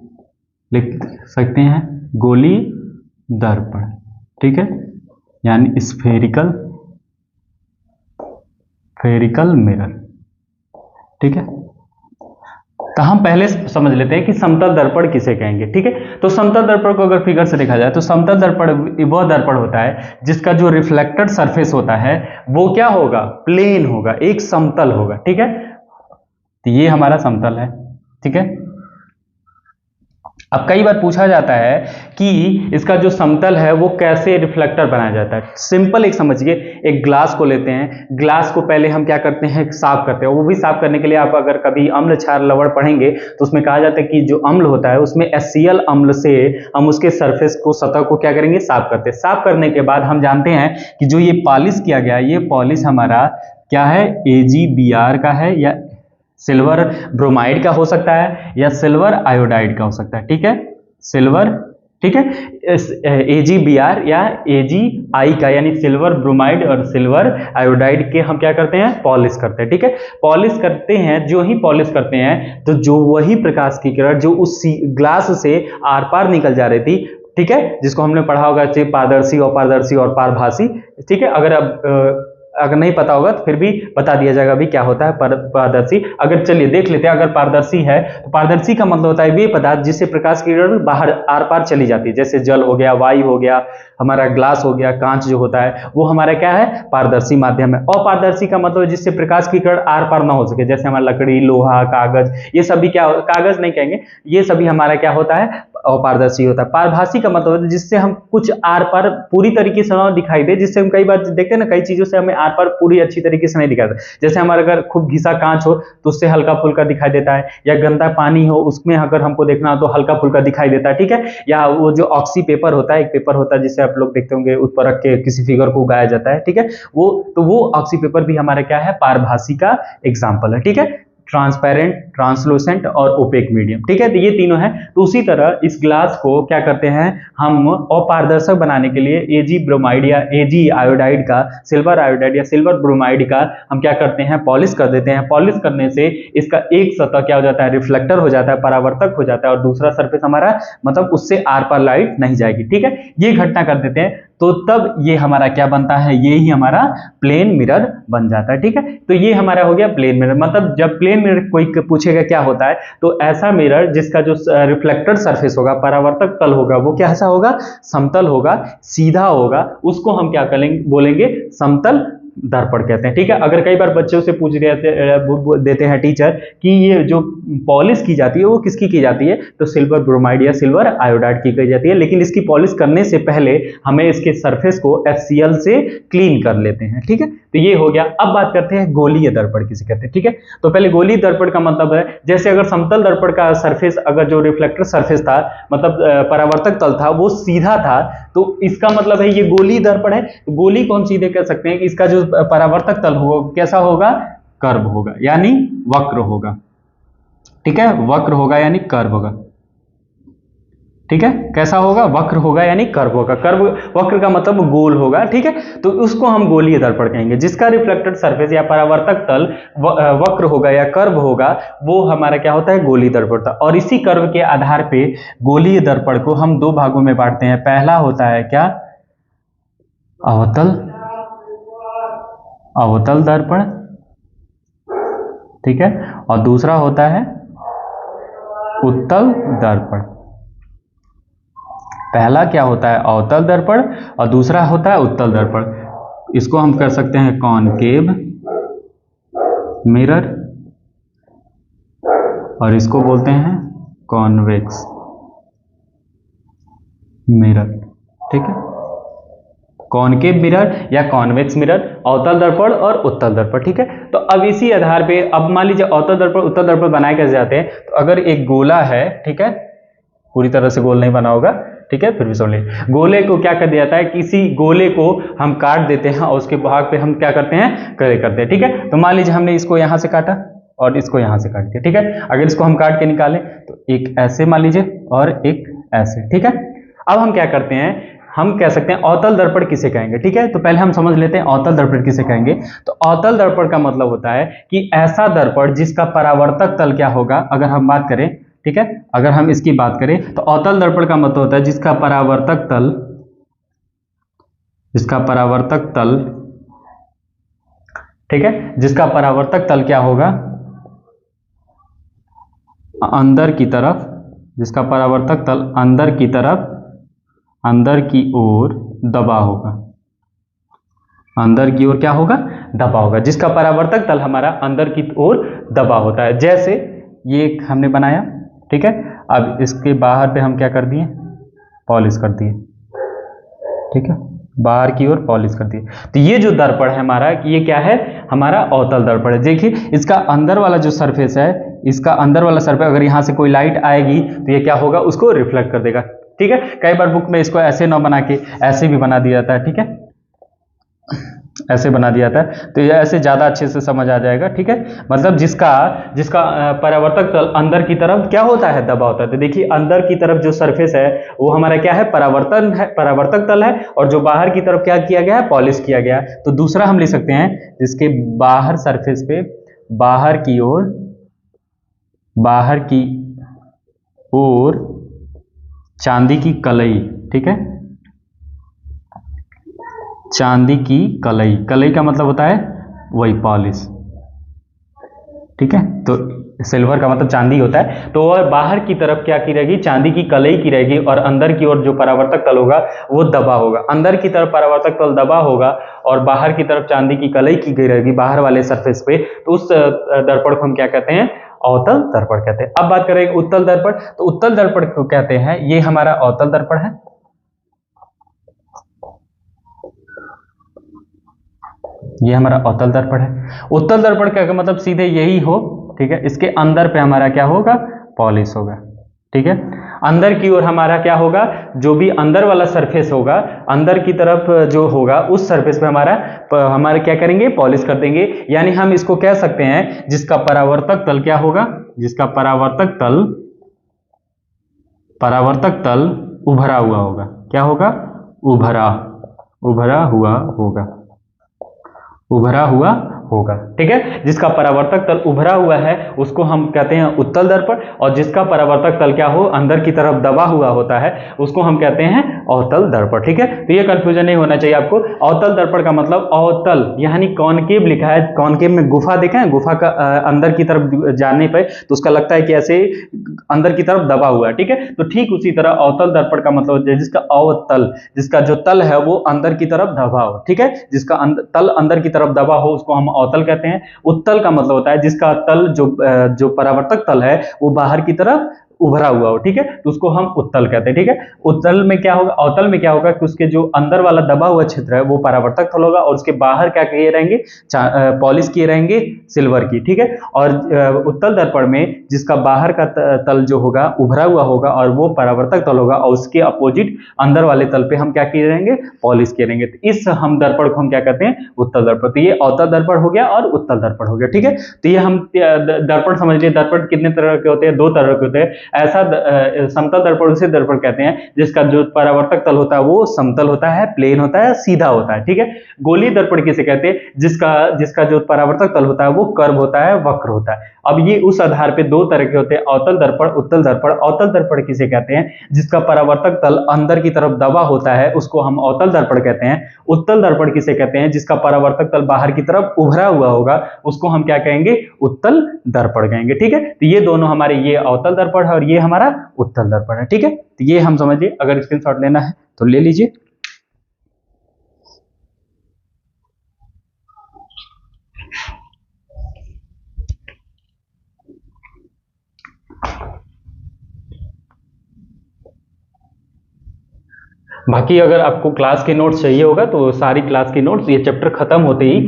गोलीय दर्पण। ठीक है, यानी स्फेरिकल मिरर। ठीक है, तो हम पहले समझ लेते हैं कि समतल दर्पण किसे कहेंगे। ठीक है, तो समतल दर्पण को अगर फिगर से देखा जाए तो समतल दर्पण वह दर्पण होता है जिसका जो रिफ्लेक्टेड सरफेस होता है वो क्या होगा, प्लेन होगा, एक समतल होगा। ठीक है, तो ये हमारा समतल है। ठीक है, अब कई बार पूछा जाता है कि इसका जो समतल है वो कैसे रिफ्लेक्टर बनाया जाता है। सिंपल एक समझिए, एक ग्लास को लेते हैं, ग्लास को पहले हम क्या करते हैं, साफ करते हैं। वो भी साफ करने के लिए आप अगर कभी अम्ल क्षार लवण पढ़ेंगे तो उसमें कहा जाता है कि जो अम्ल होता है उसमें HCl अम्ल से हम उसके सरफेस को, सतह को क्या करेंगे, साफ करते हैं। साफ करने के बाद हम जानते हैं कि जो ये पॉलिश किया गया, ये पॉलिश हमारा क्या है, AgBr का है, या सिल्वर ब्रोमाइड का हो सकता है, या सिल्वर आयोडाइड का हो सकता है। ठीक है, सिल्वर, ठीक है, AgBr या AgI का, यानी सिल्वर ब्रोमाइड और सिल्वर आयोडाइड के हम क्या करते हैं, पॉलिश करते हैं। ठीक है, पॉलिश करते हैं, जो ही पॉलिश करते हैं तो जो वही प्रकाश की किरण जो उस ग्लास से आर पार निकल जा रही थी, ठीक है, जिसको हमने पढ़ा होगा पारदर्शी, अपारदर्शी और पारभासी। ठीक है, अगर नहीं पता होगा तो फिर भी बता दिया जाएगा अभी क्या होता है पारदर्शी। अगर चलिए देख लेते हैं, अगर पारदर्शी है तो पारदर्शी का मतलब होता है वे पदार्थ जिससे प्रकाश की किरण बाहर आर पार चली जाती है, जैसे जल हो गया, वायु हो गया, हमारा ग्लास हो गया, कांच जो होता है वो हमारा क्या है, पारदर्शी माध्यम है। अपारदर्शी का मतलब जिससे प्रकाश की किरण आर पार ना हो सके, जैसे हमारा लकड़ी, लोहा, कागज, ये सभी क्या, कागज नहीं कहेंगे, ये सभी हमारा क्या होता है, अपारदर्शी होता है। पारभासी का मतलब जिससे हम कुछ आर पार पूरी तरीके से ना दिखाई दे, जिससे हम कई बार देखते हैं ना, कई चीजों से हमें आर पार पूरी अच्छी तरीके से नहीं दिखाता। जैसे हमारा अगर खूब घिसा कांच हो तो उससे हल्का फुल्का दिखाई देता है, या गंदा पानी हो उसमें अगर हमको देखना हो तो हल्का फुल्का दिखाई देता है। ठीक है, या वो जो ऑक्सी पेपर होता है, एक पेपर होता है जिसे आप लोग देखते होंगे, उस पर रख के किसी फिगर को उगाया जाता है। ठीक है, वो ऑक्सी पेपर भी हमारा क्या है, पारभासी का एग्जाम्पल है। ठीक है, ट्रांसपेरेंट, ट्रांसलूसेंट और ओपेक मीडियम। ठीक है, तो ये तीनों है। तो उसी तरह इस ग्लास को क्या करते हैं हम, अपारदर्शक बनाने के लिए Ag ब्रोमाइड या Ag आयोडाइड का, सिल्वर आयोडाइड या सिल्वर ब्रोमाइड का हम क्या करते हैं, पॉलिश कर देते हैं। पॉलिश करने से इसका एक सतह क्या हो जाता है, रिफ्लेक्टर हो जाता है, परावर्तक हो जाता है, और दूसरा सरफेस हमारा मतलब उससे आर पार लाइट नहीं जाएगी। ठीक है, ये घटना कर देते हैं तो तब ये हमारा क्या बनता है, ये ही हमारा प्लेन मिरर बन जाता है। ठीक है, तो ये हमारा हो गया प्लेन मिरर। मतलब जब प्लेन मिरर कोई पूछेगा क्या होता है, तो ऐसा मिरर जिसका जो रिफ्लेक्टेड सरफेस होगा, परावर्तक तल होगा, वो कैसा होगा, समतल होगा, सीधा होगा, उसको हम क्या करेंगे, बोलेंगे समतल दर्पण कहते हैं। ठीक है, अगर कई बार बच्चों से पूछ देते हैं टीचर कि ये जो पॉलिश की जाती है वो किसकी की जाती है, तो सिल्वर ब्रोमाइड या सिल्वर आयोडाइड की जाती है, लेकिन इसकी पॉलिश करने से पहले हमें इसके सरफेस को HCl से क्लीन कर लेते हैं। ठीक है, तो ये हो गया। अब बात करते हैं गोलीय दर्पण किसे कहते हैं। ठीक है, तो पहले गोलीय दर्पण का मतलब है, जैसे अगर समतल दर्पण का सरफेस, अगर जो रिफ्लेक्टर सरफेस था, मतलब परावर्तक तल था, वो सीधा था, तो इसका मतलब है ये गोलीय दर्पण है। तो गोली को हम सीधे कह सकते हैं कि इसका जो परावर्तक तल होगा कैसा होगा, कर्व होगा, यानी वक्र होगा। ठीक है, वक्र होगा यानी कर्व होगा। ठीक है, कैसा होगा, वक्र होगा यानी कर्व होगा। कर्व, वक्र का मतलब गोल होगा। ठीक है, तो उसको हम गोलीय दर्पण कहेंगे। जिसका रिफ्लेक्टेड सरफेस या परावर्तक तल वक्र होगा या कर्व होगा, वो हमारा क्या होता है, गोलीय दर्पण होता है। और इसी कर्व के आधार पे गोलीय दर्पण को हम दो भागों में बांटते हैं। पहला होता है क्या, अवतल, अवतल दर्पण। ठीक है, और दूसरा होता है उत्तल दर्पण। पहला क्या होता है, अवतल दर्पण, और दूसरा होता है उत्तल दर्पण। इसको हम कर सकते हैं कॉनकेव मिरर, और इसको बोलते हैं कॉन्वेक्स मिरर। ठीक है, कॉनकेव मिरर या कॉन्वेक्स मिरर, अवतल दर्पण और उत्तल दर्पण। ठीक है, तो अब इसी आधार पे अब मान लीजिए अवतल दर्पण, उत्तल दर्पण बनाए कैसे जाते हैं। तो अगर एक गोला है, ठीक है, पूरी तरह से गोल नहीं बना होगा, ठीक है, फिर भी सुन लीजिए, गोले को क्या कर दिया जाता है, किसी गोले को हम काट देते हैं और उसके भाग पे हम क्या करते हैं, करे करते हैं। ठीक है, तो मान लीजिए हमने इसको यहां से काटा और इसको यहां से काट दिया। ठीक है, अगर इसको हम काट के निकालें तो एक ऐसे मान लीजिए और एक ऐसे। ठीक है, अब हम क्या करते हैं, हम कह सकते हैं अवतल दर्पण किसे कहेंगे। ठीक है, तो पहले हम समझ लेते हैं अवतल दर्पण किसे कहेंगे। तो अवतल दर्पण का मतलब होता है कि ऐसा दर्पण जिसका परावर्तक तल क्या होगा, अगर हम बात करें, ठीक है, अगर हम इसकी बात करें तो अवतल दर्पण का मतलब होता है जिसका परावर्तक तल, जिसका परावर्तक तल, ठीक है, जिसका परावर्तक तल क्या होगा, अंदर की तरफ, जिसका परावर्तक तल अंदर की तरफ, अंदर की ओर दबा होगा, अंदर की ओर क्या होगा, दबा होगा, जिसका परावर्तक तल हमारा अंदर की ओर दबा होता है। जैसे ये एक हमने बनाया, ठीक है, अब इसके बाहर पे हम क्या कर दिए, पॉलिश कर दिए, ठीक है, बाहर की ओर पॉलिश कर दिए। तो ये जो दर्पण है हमारा, ये क्या है, हमारा अवतल दर्पण है। देखिए इसका अंदर वाला जो सरफेस है, इसका अंदर वाला सरफेस, अगर यहाँ से कोई लाइट आएगी तो ये क्या होगा, उसको रिफ्लेक्ट कर देगा, ठीक है। कई बार बुक में इसको ऐसे ना बना के ऐसे भी बना दिया जाता है, ठीक है, ऐसे बना दिया जाता है, तो ये ऐसे ज़्यादा अच्छे से समझ आ जाएगा, ठीक है। मतलब जिसका जिसका परावर्तक तल अंदर की तरफ क्या होता है, दबा होता है। तो देखिए अंदर की तरफ जो सरफेस है वो हमारा क्या है, परावर्तन है, परावर्तक तल है, और जो बाहर की तरफ क्या किया गया है, पॉलिश किया गया है। तो दूसरा हम लिख सकते हैं, जिसके बाहर सरफेस पे बाहर की ओर, बाहर की ओर चांदी की कलई, ठीक है, चांदी की कलई, कलई का मतलब होता है वही पॉलिश, ठीक है। तो सिल्वर का मतलब चांदी होता है। तो और बाहर की तरफ क्या की रहेगी, चांदी की कलई की रहेगी, और अंदर की ओर जो परावर्तक तल होगा वो दबा होगा। अंदर की तरफ परावर्तक तल दबा होगा और बाहर की तरफ चांदी की कलई की गई रहेगी बाहर वाले सरफेस पे, तो उस दर्पण को हम क्या कहते हैं, अवतल दर्पण कहते हैं। अब बात करें उत्तल दर्पण, तो उत्तल दर्पण को कहते हैं, ये हमारा अवतल दर्पण है, ये हमारा अवतल दर्पण है। उत्तल दर्पण का मतलब सीधे यही हो, ठीक है, इसके अंदर पे हमारा क्या होगा, पॉलिश होगा, ठीक है। अंदर की ओर हमारा क्या होगा, जो भी अंदर वाला सरफेस होगा, अंदर की तरफ जो होगा उस सरफेस पे हमारा क्या करेंगे, पॉलिश कर देंगे। यानी हम इसको कह सकते हैं जिसका परावर्तक तल क्या होगा, जिसका परावर्तक तल उभरा हुआ होगा, क्या होगा, उभरा उभरा हुआ होगा, उभरा हुआ होगा, ठीक है। जिसका परावर्तक तल उभरा हुआ है उसको हम कहते हैं उत्तल दर्पण, और जिसका परावर्तक तल क्या हो, अंदर की तरफ दबा हुआ होता है, उसको हम कहते हैं अवतल दर्पण, ठीक है। तो ये कंफ्यूजन नहीं होना चाहिए आपको। अवतल दर्पण का मतलब अवतल यानी कॉनकेव लिखा है, कॉनकेव में गुफा देखा है, गुफा का अंदर की तरफ जाने पर तो उसका लगता है कि ऐसे अंदर की तरफ दबा हुआ है, ठीक है। तो ठीक उसी तरह अवतल दर्पण का मतलब जिसका अवतल, जिसका जो तल है वो अंदर की तरफ दबा हो, ठीक है, जिसका तल अंदर की तरफ दबा हो उसको हम अवतल कहते हैं। उत्तल का मतलब होता है जिसका तल जो परावर्तक तल है वो बाहर की तरफ उभरा हुआ हो, ठीक है, तो उसको हम उत्तल कहते हैं, ठीक है। उत्तल में क्या होगा, अवतल में क्या होगा कि उसके जो अंदर वाला दबा हुआ क्षेत्र है वो परावर्तक तल होगा, और उसके बाहर क्या किए रहेंगे, पॉलिश किए रहेंगे सिल्वर की, ठीक है। और उत्तल दर्पण में जिसका बाहर का तल जो होगा उभरा हुआ होगा और वो परावर्तक तल होगा, और उसके अपोजिट अंदर वाले तल पे हम क्या किए रहेंगे, पॉलिश किए रहेंगे। तो इस हम दर्पण को हम क्या कहते हैं, उत्तल दर्पण। तो ये अवतल दर्पण हो गया और उत्तल दर्पण हो गया, ठीक है। तो ये हम दर्पण समझ लिए। दर्पण कितने तरह के होते हैं, दो तरह के होते हैं। ऐसा समतल दर्पण उसे दर्पण कहते हैं जिसका जो परावर्तक तल होता है वो समतल होता है, प्लेन होता है, सीधा होता है, ठीक है। गोलीय दर्पण किसे कहते हैं, जिसका जो परावर्तक तल होता है वो कर्व होता है, वक्र होता है। अब ये उस आधार पे दो तरह के होते हैं, अवतल दर्पण, उत्तल दर्पण। अवतल दर्पण किसे कहते हैं, जिसका परावर्तक तल अंदर की तरफ दबा होता है उसको हम अवतल दर्पण कहते हैं। उत्तल दर्पण किसे कहते हैं, जिसका परावर्तक तल बाहर की तरफ उभरा हुआ होगा उसको हम क्या कहेंगे, उत्तल दर्पण कहेंगे, ठीक है। तो ये दोनों हमारे, ये अवतल दर्पण है और ये हमारा उत्तल दर्पण है, ठीक है। तो ये हम समझिए, अगर स्क्रीनशॉट लेना है तो ले लीजिए। बाकी अगर आपको क्लास के नोट्स चाहिए होगा तो सारी क्लास की नोट्स ये चैप्टर खत्म होते ही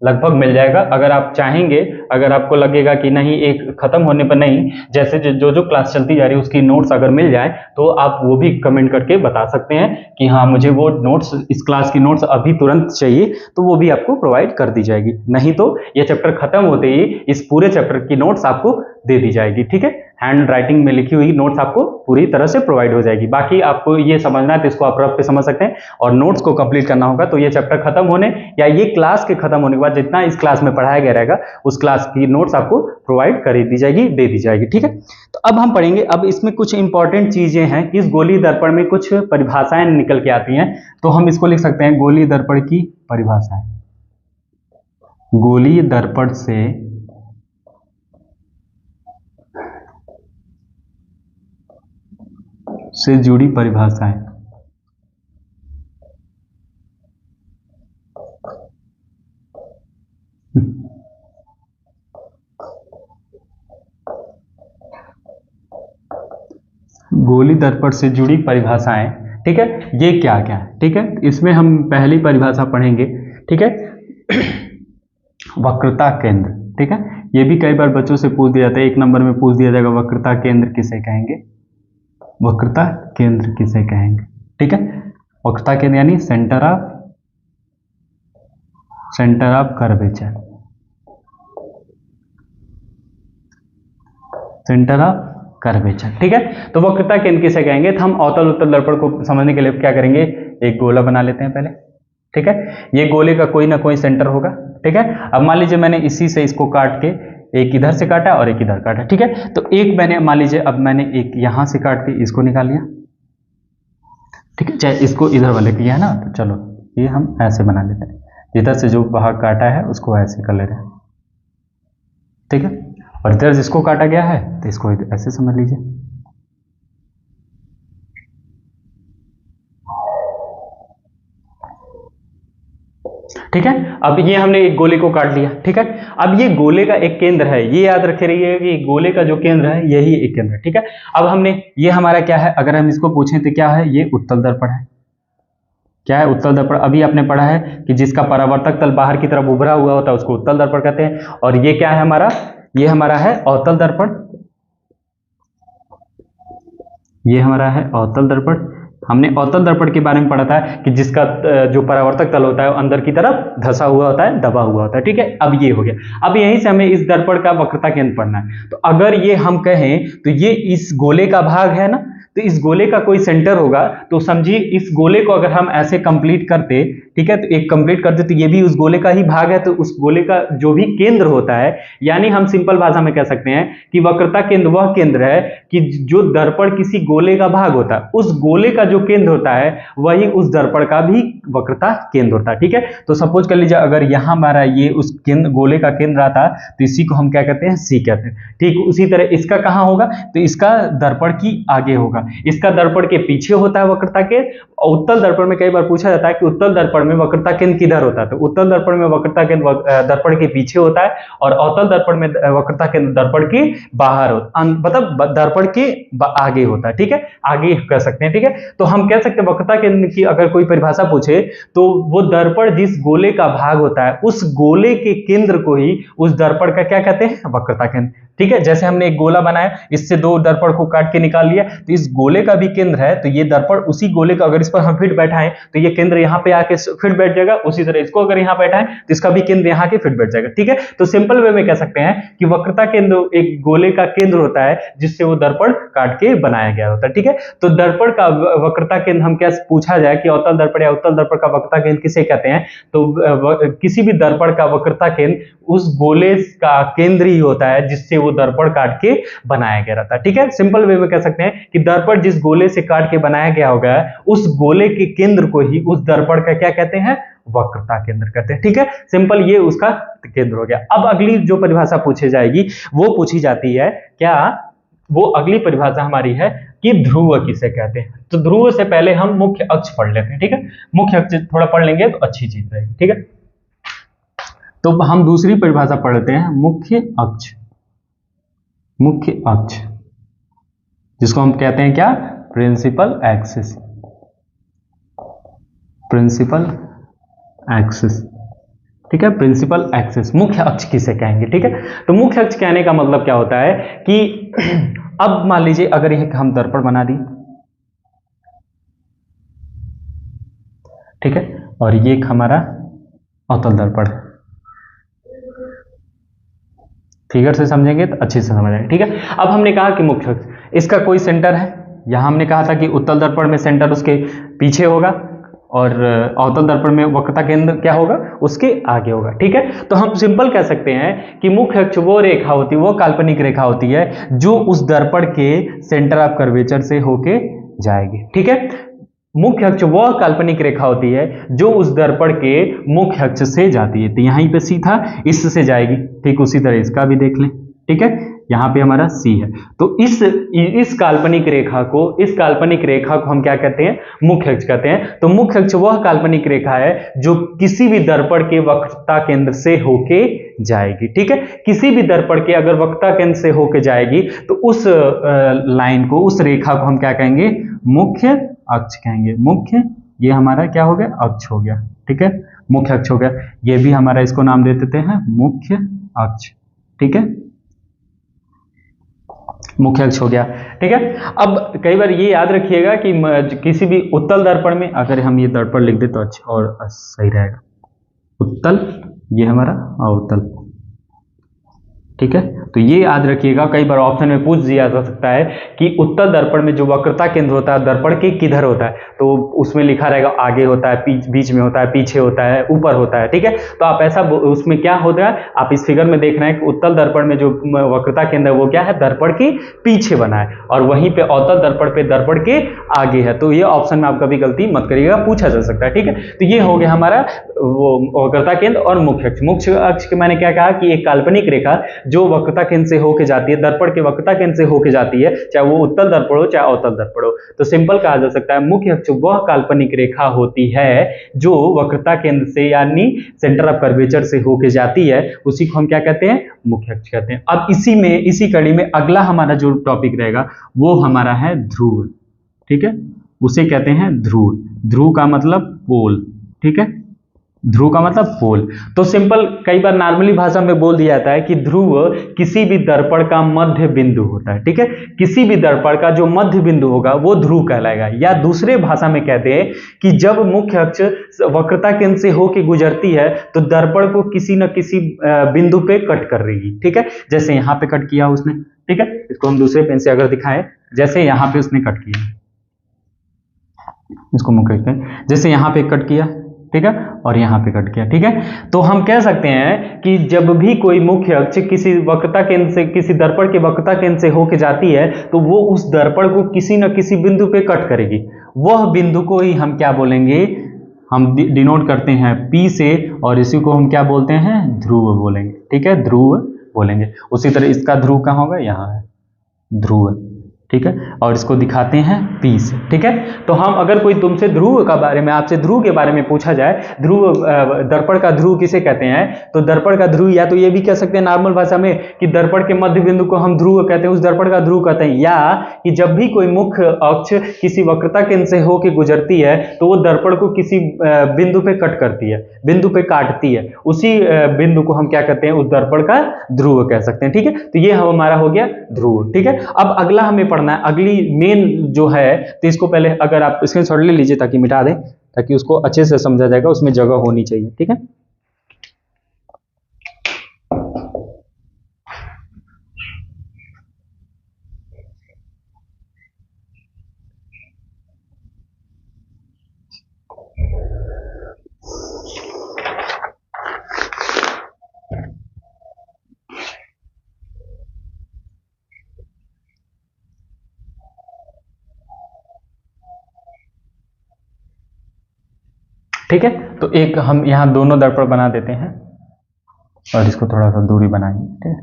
लगभग मिल जाएगा। अगर आप चाहेंगे, अगर आपको लगेगा कि नहीं एक खत्म होने पर नहीं, जैसे जो जो क्लास चलती जा रही है उसकी नोट्स अगर मिल जाए तो आप वो भी कमेंट करके बता सकते हैं कि हाँ मुझे वो नोट्स, इस क्लास की नोट्स अभी तुरंत चाहिए, तो वो भी आपको प्रोवाइड कर दी जाएगी। नहीं तो ये चैप्टर खत्म होते ही इस पूरे चैप्टर की नोट्स आपको दे दी जाएगी, ठीक है। हैंड राइटिंग में लिखी हुई नोट्स आपको पूरी तरह से प्रोवाइड हो जाएगी। बाकी आपको ये समझना है तो इसको आप रफ पे समझ सकते हैं, और नोट्स को कंप्लीट करना होगा तो ये चैप्टर खत्म होने या ये क्लास के खत्म होने के बाद जितना इस क्लास में पढ़ाया गया रहेगा उस क्लास की नोट्स आपको प्रोवाइड कर दी जाएगी, दे दी जाएगी, ठीक है। तो अब हम पढ़ेंगे, अब इसमें कुछ इंपॉर्टेंट चीजें हैं कि इस गोलीय दर्पण में कुछ परिभाषाएं निकल के आती हैं, तो हम इसको लिख सकते हैं गोलीय दर्पण की परिभाषाएं। गोलीय दर्पण से से जुड़ी परिभाषाएं। गोली दर्पण से जुड़ी परिभाषाएं, ठीक है, ये क्या क्या है, ठीक है। इसमें हम पहली परिभाषा पढ़ेंगे, ठीक है, वक्रता केंद्र, ठीक है। ये भी कई बार बच्चों से पूछ दिया जाता है, 1 नंबर में पूछ दिया जाएगा वक्रता केंद्र किसे कहेंगे, वक्रता केंद्र किसे कहेंगे, ठीक है। वक्रता केंद्र यानी centre of curvature, centre of curvature, ठीक है। तो वक्रता केंद्र किसे कहेंगे, तो हम अवतल उत्तल दर्पण को समझने के लिए क्या करेंगे, एक गोला बना लेते हैं पहले, ठीक है। ये गोले का कोई ना कोई सेंटर होगा, ठीक है। अब मान लीजिए मैंने इसी से इसको काट के एक इधर से काटा और एक इधर काटा, ठीक है। तो एक मैंने मान लीजिए अब मैंने एक यहां से काट के इसको निकाल लिया, ठीक है, चाहे इसको इधर वाले किया है ना, तो चलो ये हम ऐसे बना लेते हैं, इधर से जो भाग काटा है उसको ऐसे कर ले रहे हैं, ठीक है। और इधर जिसको काटा गया है तो इसको ऐसे समझ लीजिए, ठीक है। अब ये हमने एक गोले को काट लिया, ठीक है। अब ये गोले का एक केंद्र है, ये याद रखे रहिए कि गोले का जो केंद्र है यही एक केंद्र है, ठीक है। अब हमने ये हमारा क्या है, अगर हम इसको पूछें तो क्या है, ये उत्तल दर्पण है। क्या है, उत्तल दर्पण। अभी आपने पढ़ा है कि जिसका परावर्तक तल बाहर की तरफ उभरा हुआ होता है उसको उत्तल दर्पण कहते हैं। और ये क्या है हमारा, ये हमारा है अवतल दर्पण, ये हमारा है अवतल दर्पण। हमने अवतल दर्पण के बारे में पढ़ा था कि जिसका जो परावर्तक तल होता है वो अंदर की तरफ धंसा हुआ होता है, दबा हुआ होता है, ठीक है। अब ये हो गया। अब यहीं से हमें इस दर्पण का वक्रता केंद्र पढ़ना है। तो अगर ये हम कहें तो ये इस गोले का भाग है ना, तो इस गोले का कोई सेंटर होगा, तो समझिए इस गोले को अगर हम ऐसे कंप्लीट करते, ठीक है, तो एक कंप्लीट करते तो ये भी उस गोले का ही भाग है, तो उस गोले का जो भी केंद्र होता है, यानी हम सिंपल भाषा में कह सकते हैं कि वक्रता केंद्र वह केंद्र है कि जो दर्पण किसी गोले का भाग होता है, उस गोले का जो केंद्र होता है वही उस दर्पण का भी वक्रता केंद्र होता है, ठीक है। तो सपोज कर लीजिए अगर यहां हमारा ये उस केंद्र गोले का केंद्र आता तो इसी को हम क्या कहते हैं, सी कहते हैं, ठीक। उसी तरह इसका कहां होगा, तो इसका दर्पण की आगे होगा, इसका दर्पण के पीछे होता है वक्रता केंद्र। उत्तल दर्पण में कई बार पूछा जाता है कि उत्तल दर्पण में वक्रता केंद्र किधर होता है, तो उत्तल दर्पण में वक्रता केंद्र दर्पण के पीछे होता है, और अवतल दर्पण में वक्रता केंद्र दर्पण के बाहर होता है, मतलब दर्पण के आगे होता है, ठीक है, आगे कह सकते हैं, ठीक है। तो हम कह सकते हैं वक्रता केंद्र की अगर कोई परिभाषा पूछे तो वो दर्पण जिस गोले का भाग होता है उस गोले के केंद्र को ही उस दर्पण का क्या कहते हैं, वक्रता केंद्र, ठीक है। जैसे हमने एक गोला बनाया, इससे 2 दर्पण को काट के निकाल लिया, तो इस गोले का भी केंद्र है, तो ये दर्पण उसी गोले का, अगर इस पर हम फिट बैठाएं तो ये केंद्र यहाँ पे आके फिट बैठ जाएगा, उसी तरह इसको अगर यहाँ बैठाएं तो इसका भी केंद्र यहाँ के फिट बैठ जाएगा, ठीक है। तो सिंपल वे में कह सकते हैं कि वक्रता केंद्र एक गोले का केंद्र होता है जिससे वो दर्पण काट के बनाया गया होता है, ठीक है। तो दर्पण का वक्रता केंद्र हम क्या पूछा जाए कि अवतल दर्पण या उत्तल दर्पण का वक्रता केंद्र किसे कहते हैं, तो किसी भी दर्पण का वक्रता केंद्र उस गोले का केंद्र ही होता है जिससे वो दर्पण काट के बनाया गया रहता है, ठीक है। सिंपल वे में कह सकते हैं कि दर्पण जिस गोले से काट के बनाया गया होगा उस गोले के केंद्र को ही उस दर्पण का क्या कहते हैं, वक्रता केंद्र कहते हैं, ठीक है। सिंपल ये उसका केंद्र हो गया। अब अगली जो परिभाषा पूछी जाएगी वो पूछी जाती है क्या, वो अगली परिभाषा हमारी है कि ध्रुव किसे कहते हैं। तो ध्रुव से पहले हम मुख्य अक्ष पढ़ लेते हैं, ठीक है। मुख्य अक्ष थोड़ा पढ़ लेंगे तो अच्छी चीज रहेगी, ठीक है। तो हम दूसरी परिभाषा पढ़ते हैं, मुख्य अक्ष। मुख्य अक्ष जिसको हम कहते हैं क्या, प्रिंसिपल एक्सिस, प्रिंसिपल एक्सिस, ठीक है। प्रिंसिपल एक्सिस, मुख्य अक्ष किसे कहेंगे, ठीक है। तो मुख्य अक्ष कहने का मतलब क्या होता है कि अब मान लीजिए अगर यह हम दर्पण बना दी, ठीक है, और ये एक हमारा अवतल दर्पण है, फिगर से समझेंगे तो अच्छे से समझ आएगा, ठीक है। अब हमने कहा कि मुख्य अक्ष, इसका कोई सेंटर है, यहां हमने कहा था कि उत्तल दर्पण में सेंटर उसके पीछे होगा और अवतल दर्पण में वक्रता केंद्र क्या होगा, उसके आगे होगा, ठीक है। तो हम सिंपल कह सकते हैं कि मुख्य अक्ष वो रेखा होती है, वो काल्पनिक रेखा होती है जो उस दर्पण के सेंटर ऑफ कर्वेचर से होके जाएगी, ठीक है। मुख्य अक्ष वह काल्पनिक रेखा होती है जो उस दर्पण के मुख्य अक्ष से जाती है, तो यहीं पे सीधा इससे जाएगी, ठीक। उसी तरह इसका भी देख लें, ठीक है, यहाँ पे हमारा C है। तो इस काल्पनिक रेखा को हम क्या कहते हैं, मुख्य अक्ष कहते हैं। तो मुख्य अक्ष वह काल्पनिक रेखा है जो किसी भी दर्पण के वक्रता केंद्र से होके जाएगी। ठीक है, किसी भी दर्पण के अगर वक्रता केंद्र से होके जाएगी तो उस लाइन को, उस रेखा को हम क्या कहेंगे, मुख्य अक्ष कहेंगे। मुख्य, ये हमारा क्या हो गया, अक्ष हो गया। ठीक है, मुख्य अक्ष हो गया। ये भी हमारा, इसको नाम दे देते हैं मुख्य अक्ष। ठीक है, मुख्य अक्ष हो गया। ठीक है, अब कई बार ये याद रखिएगा कि किसी भी उत्तल दर्पण में, अगर हम ये दर्पण लिख दे तो अच्छा और सही रहेगा। उत्तल, ये हमारा अवतल। ठीक है, तो ये याद रखिएगा, कई बार ऑप्शन में पूछ दिया जा सकता है कि उत्तल दर्पण में जो वक्रता केंद्र होता है दर्पण के किधर होता है, तो उसमें लिखा रहेगा आगे होता है, बीच में होता है, पीछे होता है, ऊपर होता है। ठीक है, तो आप ऐसा, उसमें क्या होता है, आप इस फिगर में देख रहे हैं कि उत्तल दर्पण में जो वक्रता केंद्र है वो क्या है, दर्पण के पीछे बना है, और वहीं पे अवतल दर्पण पे दर्पण के आगे है। तो ये ऑप्शन में आप कभी गलती मत करिएगा, पूछा जा सकता है। ठीक है, तो ये हो गया हमारा वो वक्रता केंद्र और मुख्य अक्ष। मुख्य अक्ष के मैंने क्या कहा कि एक काल्पनिक रेखा जो वक्रता केंद्र से होके जाती है, दर्पण के वक्रता केंद्र से होके जाती है, चाहे वो उत्तल दर्पण हो चाहे अवतल दर्पण हो। तो सिंपल कहा जा सकता है मुख्य अक्ष वह काल्पनिक रेखा होती है जो वक्रता केंद्र से यानी सेंटर ऑफ कर्वेचर से होके जाती है, उसी को हम क्या कहते हैं, मुख्य अक्ष कहते हैं। अब इसी कड़ी में अगला हमारा जो टॉपिक रहेगा वो हमारा है ध्रुव। ठीक है, उसे कहते हैं ध्रुव। ध्रुव का मतलब पोल। ठीक है, ध्रुव का मतलब पोल। तो सिंपल, कई बार नॉर्मली भाषा में बोल दिया जाता है कि ध्रुव किसी भी दर्पण का मध्य बिंदु होता है। ठीक है, किसी भी दर्पण का जो मध्य बिंदु होगा वो ध्रुव कहलाएगा। या दूसरे भाषा में कहते हैं कि जब मुख्य अक्ष वक्रता केंद्र से होकर गुजरती है तो दर्पण को किसी न किसी बिंदु पे कट कर रही है। ठीक है, जैसे यहाँ पे कट किया उसने। ठीक है, इसको हम दूसरे पेन से अगर दिखाएं, जैसे यहाँ पे उसने कट किया, इसको मुख्य अक्ष, जैसे यहाँ पे कट किया, ठीक है, और यहाँ पे कट किया। ठीक है, तो हम कह सकते हैं कि जब भी कोई मुख्य अक्ष किसी वक्रता केंद्र से, किसी दर्पण के वक्रता केंद्र से होके जाती है तो वो उस दर्पण को किसी न किसी बिंदु पे कट करेगी। वह बिंदु को ही हम क्या बोलेंगे, हम डिनोट करते हैं P से, और इसी को हम क्या बोलते हैं, ध्रुव बोलेंगे। ठीक है, ध्रुव बोलेंगे। उसी तरह इसका ध्रुव कहाँ होगा, यहाँ है ध्रुव। ठीक है, और इसको दिखाते हैं P से। ठीक है, तो हम अगर कोई तुमसे ध्रुव का बारे में, आपसे ध्रुव के बारे में पूछा जाए, ध्रुव, दर्पण का ध्रुव किसे कहते हैं, तो दर्पण का ध्रुव या तो ये भी कह सकते हैं नॉर्मल भाषा में कि दर्पण के मध्य बिंदु को हम ध्रुव कहते हैं, उस दर्पण का ध्रुव कहते हैं। या कि जब भी कोई मुख्य अक्ष किसी वक्रता केंद्र से होकर गुजरती है तो वो दर्पण को किसी बिंदु पे कट करती है, बिंदु पे काटती है, उसी बिंदु को हम क्या कहते हैं, उस दर्पण का ध्रुव कह सकते हैं। ठीक है, तो ये हमारा हो गया ध्रुव। ठीक है, अब अगला हमें पढ़ना है, अगली मेन जो है, तो इसको पहले अगर आप स्क्रीनशॉट ले लीजिए ताकि मिटा दें, ताकि उसको अच्छे से समझा जाएगा, उसमें जगह होनी चाहिए। ठीक है, ठीक है, तो एक हम यहाँ दोनों दर्पण बना देते हैं और इसको थोड़ा सा दूरी बनाएंगे। ठीक है,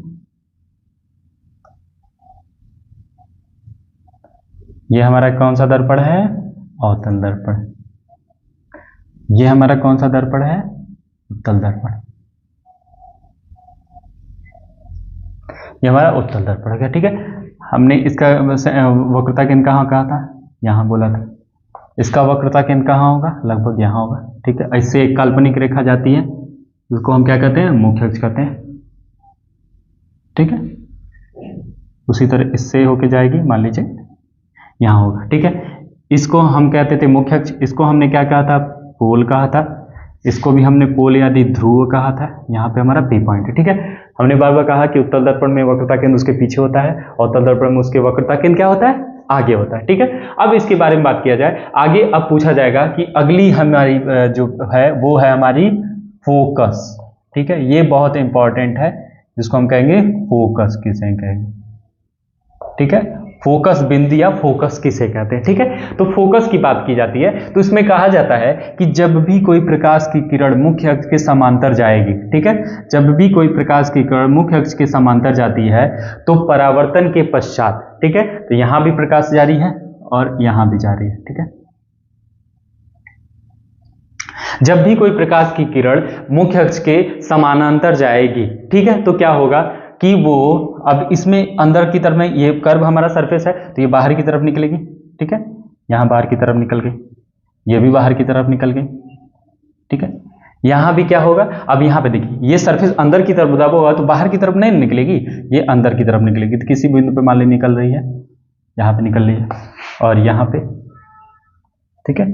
ये हमारा कौन सा दर्पण है, अवतल दर्पण। ये हमारा कौन सा दर्पण है, उत्तल दर्पण। ये हमारा उत्तल दर्पण है। ठीक है, हमने इसका वक्रता केंद्र कहाँ कहा था, यहाँ बोला था। इसका वक्रता केंद्र कहाँ होगा, लगभग यहाँ होगा। ठीक है, इससे एक काल्पनिक रेखा जाती है, जिसको हम क्या कहते हैं, मुख्य अक्ष कहते हैं। ठीक है, उसी तरह इससे होके जाएगी, मान लीजिए यहाँ होगा। ठीक है, इसको हम कहते थे मुख्य अक्ष, इसको हमने क्या कहा था, पोल कहा था। इसको भी हमने पोल यानी ध्रुव कहा था। यहाँ पे हमारा P पॉइंट है। ठीक है, हमने बार बार कहा कि उत्तल दर्पण में वक्रता केंद्र उसके पीछे होता है, और उत्तल दर्पण में उसके वक्रता केंद्र क्या होता है, आगे होता है। ठीक है, अब इसके बारे में बात किया जाए आगे। अब पूछा जाएगा कि अगली हमारी जो है वो है हमारी फोकस। ठीक है, ये बहुत इंपॉर्टेंट है, जिसको हम कहेंगे फोकस, किसे कहेंगे। ठीक है, फोकस बिंदु या फोकस किसे कहते हैं, ठीक है। तो फोकस की बात की जाती है, तो इसमें कहा जाता है कि जब भी कोई प्रकाश की किरण मुख्य अक्ष के समांतर जाएगी, ठीक है, जब भी कोई प्रकाश की किरण मुख्य अक्ष के समांतर जाती है तो परावर्तन के पश्चात, ठीक है, तो यहां भी प्रकाश जारी है और यहां भी जारी है, ठीक है। जब भी कोई प्रकाश की किरण मुख्य अक्ष के समानांतर जाएगी, ठीक है, तो क्या होगा कि वो अब इसमें अंदर की तरफ में ये कर्व हमारा सरफेस है तो ये बाहर की तरफ निकलेगी, ठीक है, यहां बाहर की तरफ निकल गई, ये भी बाहर की तरफ निकल गई, ठीक है। यहां भी क्या होगा, अब यहां पे देखिए ये सरफेस अंदर की तरफ दबा होगा तो बाहर की तरफ नहीं निकलेगी, ये अंदर की तरफ निकलेगी। तो किसी बिंदु पे मान ली निकल रही है, यहां पे निकल रही है और यहां पे, ठीक है,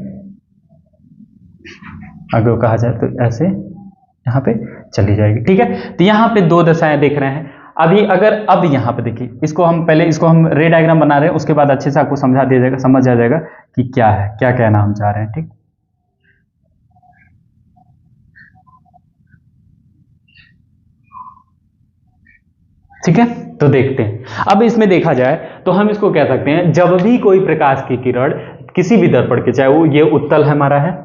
अगर कहा जाए तो ऐसे यहां पे चली जाएगी, ठीक है। तो यहां पे दो दशाएं देख रहे हैं। अभी अगर अब यहां पे देखिए, इसको हम पहले इसको हम रे डायग्राम बना रहे हैं, उसके बाद अच्छे से आपको समझा दिया जाएगा, समझ आ जाएगा कि क्या है, क्या कहना हम चाह रहे हैं, ठीक। ठीक है, तो देखते हैं। अब इसमें देखा जाए तो हम इसको कह सकते हैं, जब भी कोई प्रकाश की किरण किसी भी दर्पण के, चाहे वो ये उत्तल है हमारा है,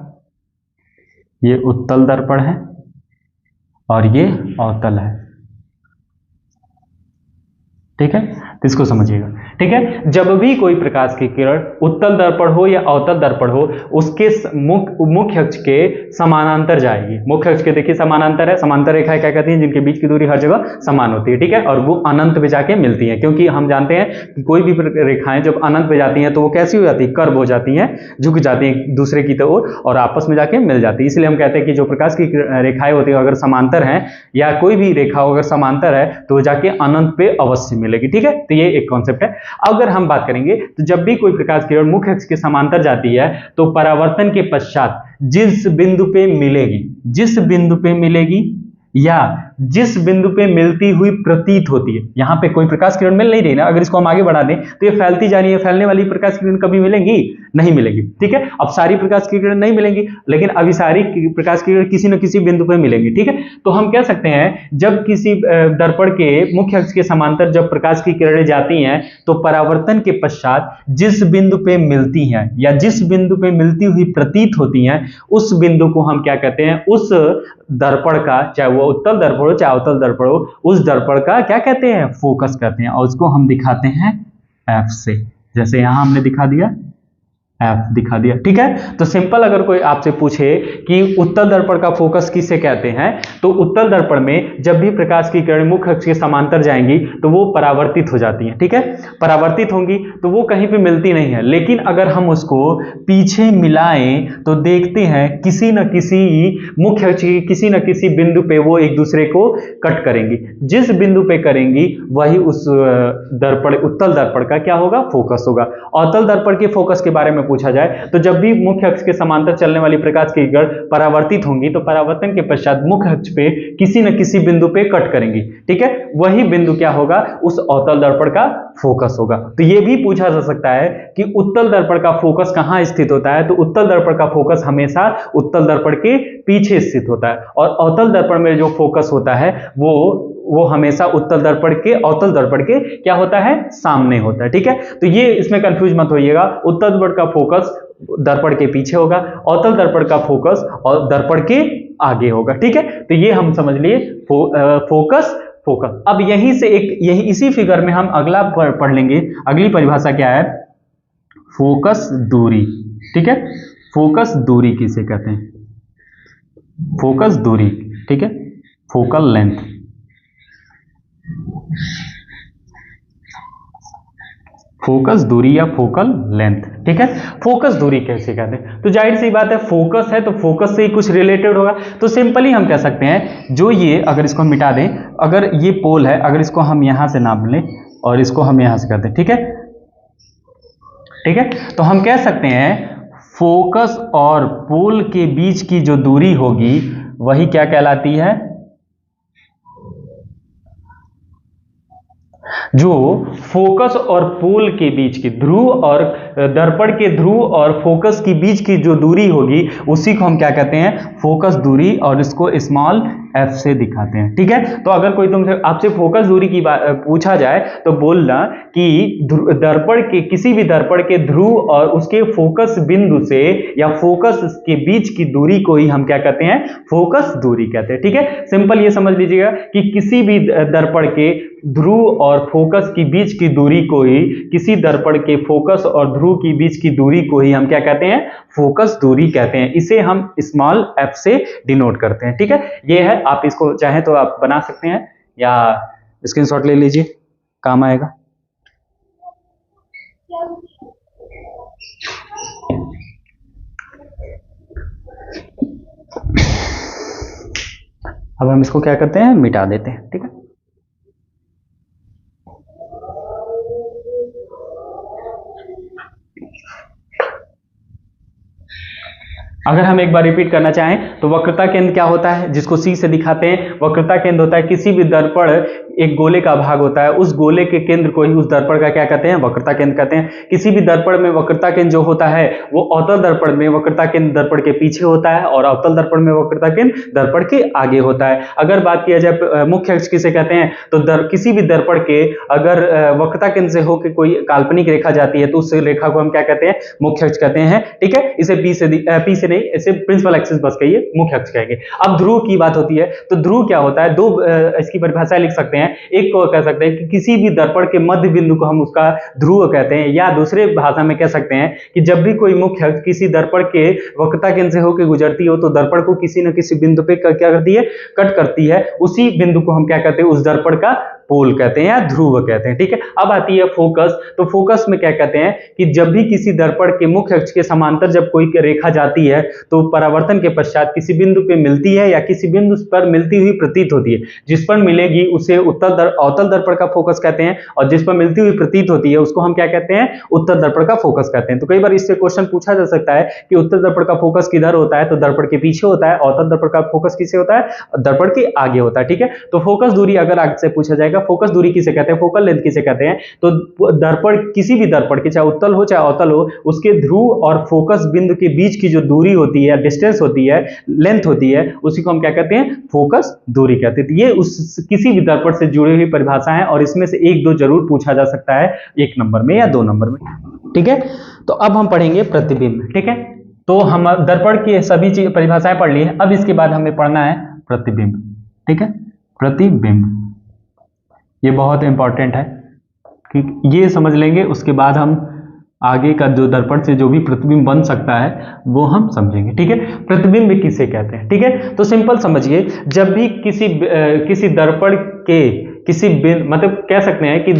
ये उत्तल दर्पण है और ये अवतल है, ठीक है, तो इसको समझिएगा, ठीक है। जब भी कोई प्रकाश की किरण उत्तल दर्पण हो या अवतल दर्पण हो, उसके मुख्य अक्ष के समानांतर जाएगी। मुख्य अक्ष के देखिए समानांतर है, समांतर रेखाएं क्या कहती हैं, जिनके बीच की दूरी हर जगह समान होती है, ठीक है, और वो अनंत पे जाके मिलती हैं, क्योंकि हम जानते हैं कि कोई भी रेखाएं जब अनंत पे जाती हैं तो वो कैसी हो जाती है, कर्व हो जाती हैं, झुक जाती हैं एक दूसरे की ओर और आपस में जाके मिल जाती है। इसलिए हम कहते हैं कि जो प्रकाश की रेखाएं होती है अगर समांतर हैं या कोई भी रेखा अगर समांतर है तो जाके अनंत पे अवश्य मिलेगी, ठीक है। तो ये एक कॉन्सेप्ट है। अगर हम बात करेंगे तो जब भी कोई प्रकाश किरण मुख्य अक्ष के समांतर जाती है तो परावर्तन के पश्चात जिस बिंदु पे मिलेगी, जिस बिंदु पे मिलेगी या जिस बिंदु पे मिलती हुई प्रतीत होती है, यहां पे कोई प्रकाश किरण मिल नहीं रही ना, अगर इसको हम आगे बढ़ा दें तो ये फैलती जा रही है, फैलने वाली प्रकाश किरण कभी मिलेंगी नहीं मिलेगी, ठीक है। अब सारी प्रकाश की किरण नहीं मिलेंगी, लेकिन अभी सारी प्रकाश की किरण किसी न किसी बिंदु पे मिलेंगी, ठीक है। तो हम कह सकते हैं जब किसी दर्पण के मुख्य अक्ष के समांतर जब प्रकाश की किरणें जाती हैं तो परावर्तन के पश्चात जिस बिंदु पे मिलती हैं या जिस बिंदु पे मिलती हुई प्रतीत होती हैं, उस बिंदु को हम क्या कहते हैं, उस दर्पण का, चाहे वो उत्तल दर्पण हो चाहे अवतल दर्पण हो, उस दर्पण का क्या कहते हैं, फोकस कहते हैं, और उसको हम दिखाते हैं एफ से, जैसे यहां हमने दिखा दिया, एफ दिखा दिया, ठीक है। तो सिंपल अगर कोई आपसे पूछे कि उत्तल दर्पण का फोकस किसे कहते हैं, तो उत्तल दर्पण में जब भी प्रकाश की किरण मुख्य अक्ष के समांतर जाएंगी तो वो परावर्तित हो जाती हैं, ठीक है। परावर्तित होंगी तो वो कहीं पे मिलती नहीं है, लेकिन अगर हम उसको पीछे मिलाएं तो देखते हैं किसी न किसी मुख्य अक्ष की किसी न किसी बिंदु पे वो एक दूसरे को कट करेंगी। जिस बिंदु पे करेंगी वही उस दर्पण, उत्तल दर्पण का क्या होगा, फोकस होगा। अवतल दर्पण के फोकस के बारे में पूछा जाए तो जब भी मुख्य अक्ष के समांतर चलने वाली प्रकाश की किरण परावर्तित होंगी तो परावर्तन के पश्चात मुख्य अक्ष पे किसी न किसी बिंदु पे कट करेंगी, ठीक है। वही बिंदु क्या होगा, उस अवतल दर्पण का फोकस होगा। तो यह भी पूछा जा सकता है कि उत्तल दर्पण का फोकस कहां स्थित होता है, तो उत्तल दर्पण का फोकस हमेशा उत्तल दर्पण के पीछे स्थित होता है, और अवतल दर्पण में जो फोकस होता है वो हमेशा उत्तल दर्पण के, अवतल दर्पण के क्या होता है, सामने होता है, ठीक है। तो ये इसमें कंफ्यूज मत होइएगा, उत्तल दर्पण का फोकस दर्पण के पीछे होगा, अवतल दर्पण का फोकस और दर्पण के आगे होगा, ठीक है। तो ये हम समझ लिए फोकस। अब यहीं से यही इसी फिगर में हम अगला पढ़ लेंगे, अगली परिभाषा क्या है, फोकस दूरी, ठीक है। फोकस दूरी किसे कहते हैं, फोकस दूरी, ठीक है, फोकल लेंथ। फोकस दूरी या फोकल लेंथ, ठीक है। फोकस दूरी कैसे कहते हैं, तो जाहिर सी बात है फोकस है तो फोकस से ही कुछ रिलेटेड होगा। तो सिंपली हम कह सकते हैं, जो ये अगर इसको मिटा दें, अगर ये पोल है, अगर इसको हम यहां से नाप लें और इसको हम यहां से करते हैं, ठीक है, ठीक है, तो हम कह सकते हैं फोकस और पोल के बीच की जो दूरी होगी वही क्या कहलाती है, जो फोकस और पोल के बीच की, ध्रुव और दर्पण के ध्रुव और फोकस के बीच की जो दूरी होगी उसी को हम क्या कहते हैं, फोकस दूरी, और इसको स्मॉल F से दिखाते हैं, ठीक है। तो अगर कोई तुमसे आपसे फोकस दूरी की बात पूछा जाए तो बोलना कि दर्पण के किसी भी दर्पण के ध्रुव और उसके फोकस बिंदु से या फोकस के बीच की दूरी को ही हम क्या कहते हैं, फोकस दूरी कहते हैं, ठीक है। सिंपल ये समझ लीजिएगा कि किसी भी दर्पण के ध्रुव और फोकस की बीच की दूरी को ही, किसी दर्पण के फोकस और ध्रुव की बीच की दूरी को ही हम क्या कहते हैं, फोकस दूरी कहते हैं। इसे हम स्मॉल f से डिनोट करते हैं, ठीक है। ये है, आप इसको चाहें तो आप बना सकते हैं या स्क्रीनशॉट ले लीजिए, काम आएगा। अब हम इसको क्या करते हैं, मिटा देते हैं, ठीक है। अगर हम एक बार रिपीट करना चाहें तो वक्रता केंद्र क्या होता है, जिसको C से दिखाते हैं। वक्रता केंद्र होता है किसी भी दर्पण, एक गोले का भाग होता है, उस गोले के केंद्र को ही उस दर्पण का क्या कहते हैं, वक्रता केंद्र कहते हैं। किसी भी दर्पण में वक्रता केंद्र जो होता है वो अवतल दर्पण में वक्रता केंद्र दर्पण के पीछे होता है और अवतल दर्पण में वक्रता केंद्र दर्पण के आगे होता है। अगर बात किया जाए मुख्य अक्ष किसे कहते हैं, तो किसी भी दर्पण के अगर वक्रता केंद्र से होकर कोई काल्पनिक रेखा जाती है तो उस रेखा को हम क्या कहते हैं, मुख्य अक्ष कहते हैं, ठीक है। इसे पी से नहीं, इसे प्रिंसिपल एक्सिस बस कहिए, मुख्य अक्ष कहेंगे। अब ध्रुव की बात होती है तो ध्रुव क्या होता है, दो इसकी परिभाषा लिख सकते हैं। एक को कह सकते हैं कि किसी भी दर्पण के मध्य बिंदु को हम उसका ध्रुव कहते हैं, या दूसरे भाषा में कह सकते हैं कि जब भी कोई मुख्य अक्ष किसी दर्पण के वक्रता केंद्र से होकर गुजरती हो तो दर्पण को किसी न किसी बिंदु पे क्या करती है, कट करती है। उसी बिंदु को हम क्या कहते हैं, उस दर्पण का पोल कहते हैं या ध्रुव कहते हैं, ठीक है। अब आती है फोकस। तो फोकस में क्या कहते हैं कि जब भी किसी दर्पण के मुख्य अक्ष के समांतर जब कोई रेखा जाती है तो परावर्तन के पश्चात किसी बिंदु पे मिलती है या किसी बिंदु पर मिलती हुई प्रतीत होती है। जिस पर मिलेगी उसे अवतल दर्पण का फोकस कहते हैं और जिस पर मिलती हुई प्रतीत होती है उसको हम क्या कहते हैं, उत्तल दर्पण का फोकस कहते हैं। तो कई बार इससे क्वेश्चन पूछा जा सकता है कि उत्तल दर्पण का फोकस किधर होता है, तो दर्पण के पीछे होता है। अवतल दर्पण का फोकस किसे होता है, दर्पण के आगे होता है, ठीक है। तो फोकस दूरी अगर आगे से पूछा जाएगा, फोकस दूरी किसे कहते हैं, फोकल लेंथ किसे कहते हैं, तो दर्पण किसी भी दर्पण के, चाहे उत्तल हो चाहे अवतल हो, उसके ध्रुव और फोकस बिंदु के बीच की जो दूरी होती है, डिस्टेंस होती है, लेंथ होती है, उसी को हम क्या कहते हैं, फोकस दूरी कहते हैं। ये उस किसी भी दर्पण से जुड़ी हुई परिभाषा है और इसमें से एक दो जरूर पूछा जा सकता है, 1 नंबर में या 2 नंबर में, ठीक है। तो अब हम पढ़ेंगे प्रतिबिंब, ठीक है। तो हम दर्पण की सभी चीज परिभाषाएं पढ़ ली है, अब इसके बाद हमें पढ़ना है प्रतिबिंब, ठीक है। प्रतिबिंब ये बहुत इंपॉर्टेंट है कि ये समझ लेंगे, उसके बाद हम आगे का जो दर्पण से जो भी प्रतिबिंब बन सकता है वो हम समझेंगे, ठीक है। प्रतिबिंब किसे कहते हैं, ठीक है। तो सिंपल समझिए, जब भी किसी दर्पण के किसी बिंदु, मतलब कह सकते हैं कि